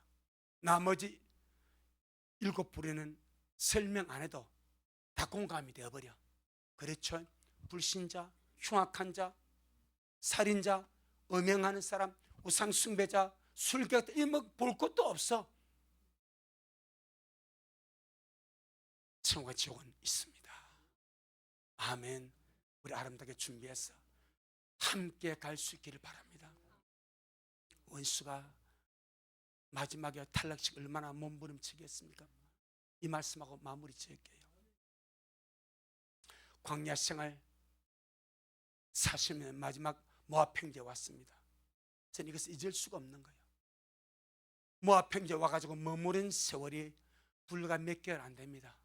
나머지 7부류는 설명 안 해도 다 공감이 되어버려. 그렇죠? 불신자, 흉악한 자, 살인자, 음행하는 사람, 우상숭배자, 술객자, 볼 것도 없어. 천국과 지옥은 있습니다. 아멘. 우리 아름답게 준비해서 함께 갈 수 있기를 바랍니다. 원수가 마지막에 탈락식 얼마나 몸부림치겠습니까? 이 말씀하고 마무리 지을게요. 광야 생활 40년 마지막 모압 평지에 왔습니다. 저는 이것을 잊을 수가 없는 거예요. 모압 평지에 와가지고 머무른 세월이 불과 몇 개월 안 됩니다.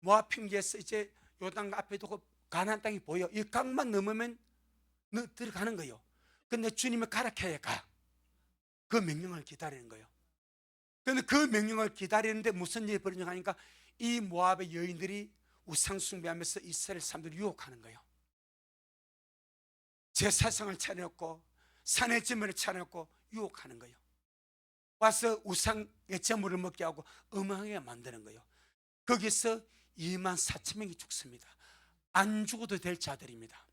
모압 평지에서 이제 요단 앞에 두고 가나안 땅이 보여. 이 강만 넘으면 너 들어가는 거예요. 근데 주님이 가라 해야 가. 그 명령을 기다리는 거예요. 그런데 그 명령을 기다리는데 무슨 일이 벌어지니까 이 모압의 여인들이 우상 숭배하면서 이스라엘 사람들을 유혹하는 거예요. 제사상을 차려놓고 산의 제물을 차려놓고 유혹하는 거예요. 와서 우상의 제물을 먹게 하고 음행하게 만드는 거예요. 거기서 24,000명이 죽습니다. 안 죽어도 될 자들입니다.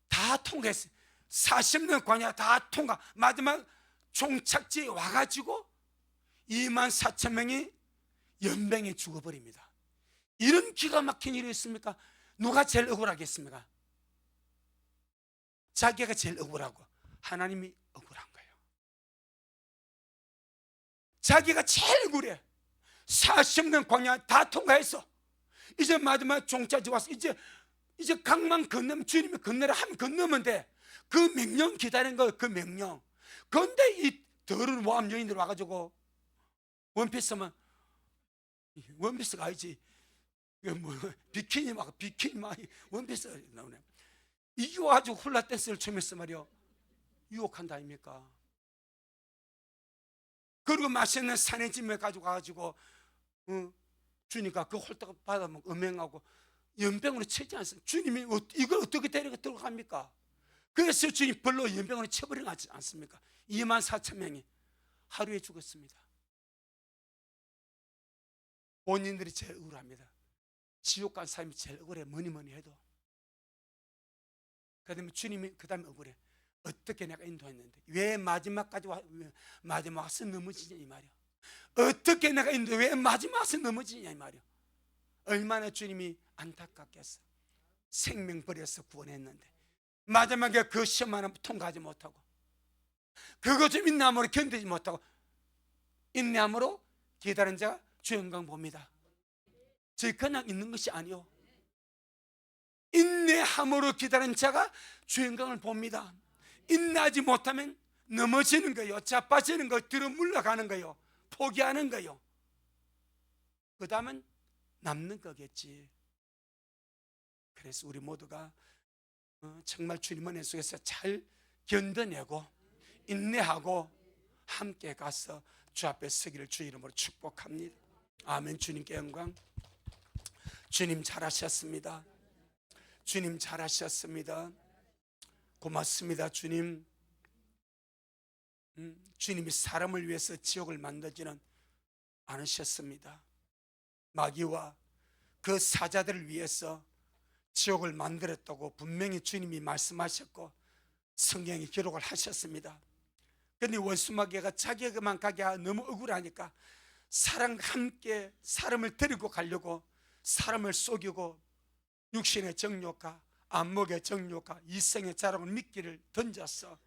다 통과했어요. 40년 광야 다 통과. 마지막 종착지에 와가지고 24,000명이 연병에 죽어버립니다. 이런 기가 막힌 일이 있습니까? 누가 제일 억울하겠습니까? 자기가 제일 억울하고 하나님이 억울한 거예요. 자기가 제일 억울해. 40년 광야 다 통과했어. 이제 마지막 종착지 와서 이제 강만 건너면 주님이 건너라 하면 건너면 돼. 그 명령 기다린 거예요. 그 명령. 그런데 이 더러운 모함 여인들 와가지고 원피스만 원피스가 아니지 뭐 비키니 막 원피스 나오네. 이게 와가지고 훌라 댄스를 추면서 말이요 유혹한다 아닙니까? 그리고 맛있는 산의 짐을 가지고 가가지고 주니까 그 홀딱 받아먹고 음행하고 연병으로 치지 않습니까? 주님이 이걸 어떻게 데리고 들어갑니까? 그래서 주님 벌로 연병으로 쳐버리지 않습니까? 24,000명이 하루에 죽었습니다. 본인들이 제일 억울합니다. 지옥 간 사람이 제일 억울해. 뭐니 해도. 그 다음에 주님이 그 다음에 억울해. 어떻게 내가 인도했는데 왜 마지막까지 마지막 와서 넘어지냐 이 말이야. 어떻게 내가 인도 왜 마지막 와서 넘어지냐 이 말이야. 얼마나 주님이 안타깝겠어. 생명 버려서 구원했는데 마지막에 그 시험 하나 통과하지 못하고 그것 좀 인내함으로 견디지 못하고 인내함으로 기다린 자가 주 영광 봅니다. 저희 그냥 있는 것이 아니요 인내함으로 기다린 자가 주 영광을 봅니다. 인내하지 못하면 넘어지는 거예요. 자빠지는 거예요. 뒤로 물러가는 거예요. 포기하는 거예요. 그 다음은 남는 거겠지. 그래서 우리 모두가 정말 주님 은혜 속에서 잘 견뎌내고 인내하고 함께 가서 주 앞에 서기를 주 이름으로 축복합니다. 아멘. 주님께 영광. 주님 잘하셨습니다. 주님 잘하셨습니다. 고맙습니다. 주님. 주님이 사람을 위해서 지옥을 만들지는 않으셨습니다. 마귀와 그 사자들을 위해서 지옥을 만들었다고 분명히 주님이 말씀하셨고 성경에 기록을 하셨습니다. 그런데 원수마귀가 자기가만 가게 너무 억울하니까 사람과 함께 사람을 데리고 가려고 사람을 속이고 육신의 정욕과 안목의 정욕과 이성의 자랑을 미끼를 던졌어.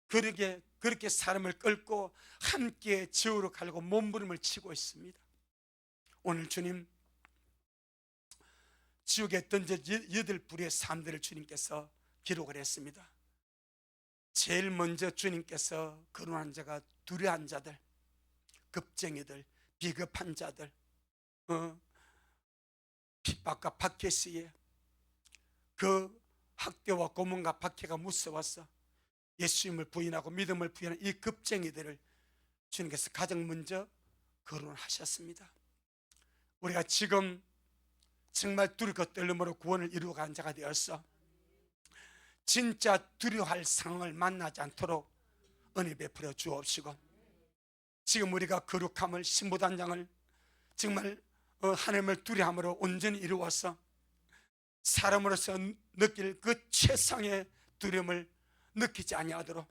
그렇게 사람을 끌고 함께 지옥으로 가려고 몸부림을 치고 있습니다. 오늘 주님 지옥에 던져진 8불의 삶들을 주님께서 기록을 했습니다. 제일 먼저 주님께서 거론한 자가 두려운 자들, 겁쟁이들, 비겁한 자들, 핍박과 박해 시에 그 학대와 고문과 박해가 무서워서 예수님을 부인하고 믿음을 부인하는 이 겁쟁이들을 주님께서 가장 먼저 거론하셨습니다. 우리가 지금 정말 두렵고 떨림으로 구원을 이루어간 자가 되었어. 진짜 두려워할 상황을 만나지 않도록 은혜 베풀어 주옵시고, 지금 우리가 거룩함을, 신부단장을 정말 하나님을 두려움으로 온전히 이루어서 사람으로서 느낄 그 최상의 두려움을 느끼지 아니하도록,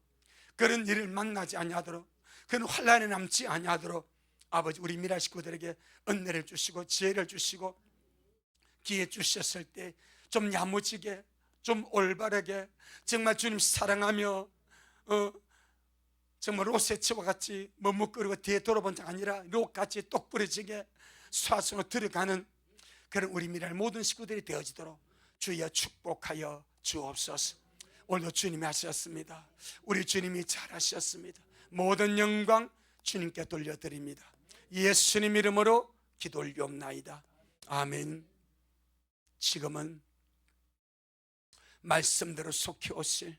그런 일을 만나지 아니하도록, 그런 환난에 남지 아니하도록 아버지 우리 미라 식구들에게 은혜를 주시고 지혜를 주시고, 기회 주셨을 때 좀 야무지게, 좀 올바르게, 정말 주님 사랑하며 정말 롯세치와 같이 머뭇거리고 뒤에 돌아본 적 아니라 롯같이 똑부러지게 수하성으로 들어가는 그런 우리 미랄 모든 식구들이 되어지도록 주여 축복하여 주옵소서. 오늘도 주님이 하셨습니다. 우리 주님이 잘하셨습니다. 모든 영광 주님께 돌려드립니다. 예수님 이름으로 기도 올리옵나이다. 아멘. 지금은 말씀대로 속히 오실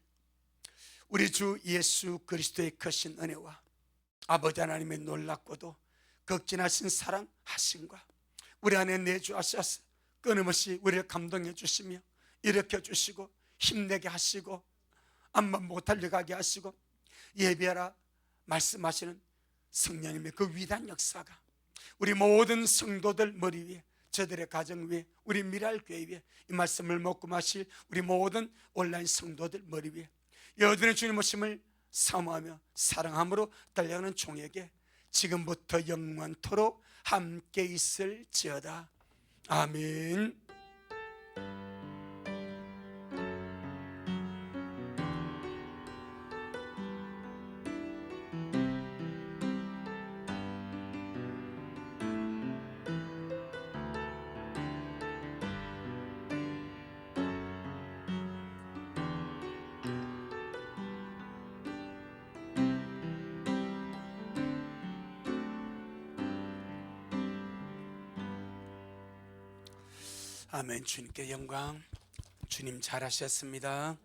우리 주 예수 그리스도의 크신 은혜와 아버지 하나님의 놀랍고도 극진하신 사랑하심과 우리 안에 내주하셔서 끊임없이 우리를 감동해 주시며 일으켜 주시고 힘내게 하시고 앞만 못 달려가게 하시고 예배하라 말씀하시는 성령님의 그 위대한 역사가 우리 모든 성도들 머리 위에, 저들의 가정 위에, 우리 미랄교회 위에, 이 말씀을 먹고 마실 우리 모든 온라인 성도들 머리 위에 여전히 주님 오심을 사모하며 사랑함으로 달려가는 종에게 지금부터 영원토록 함께 있을지어다. 아멘. 아멘. 주님께 영광. 주님 잘하셨습니다.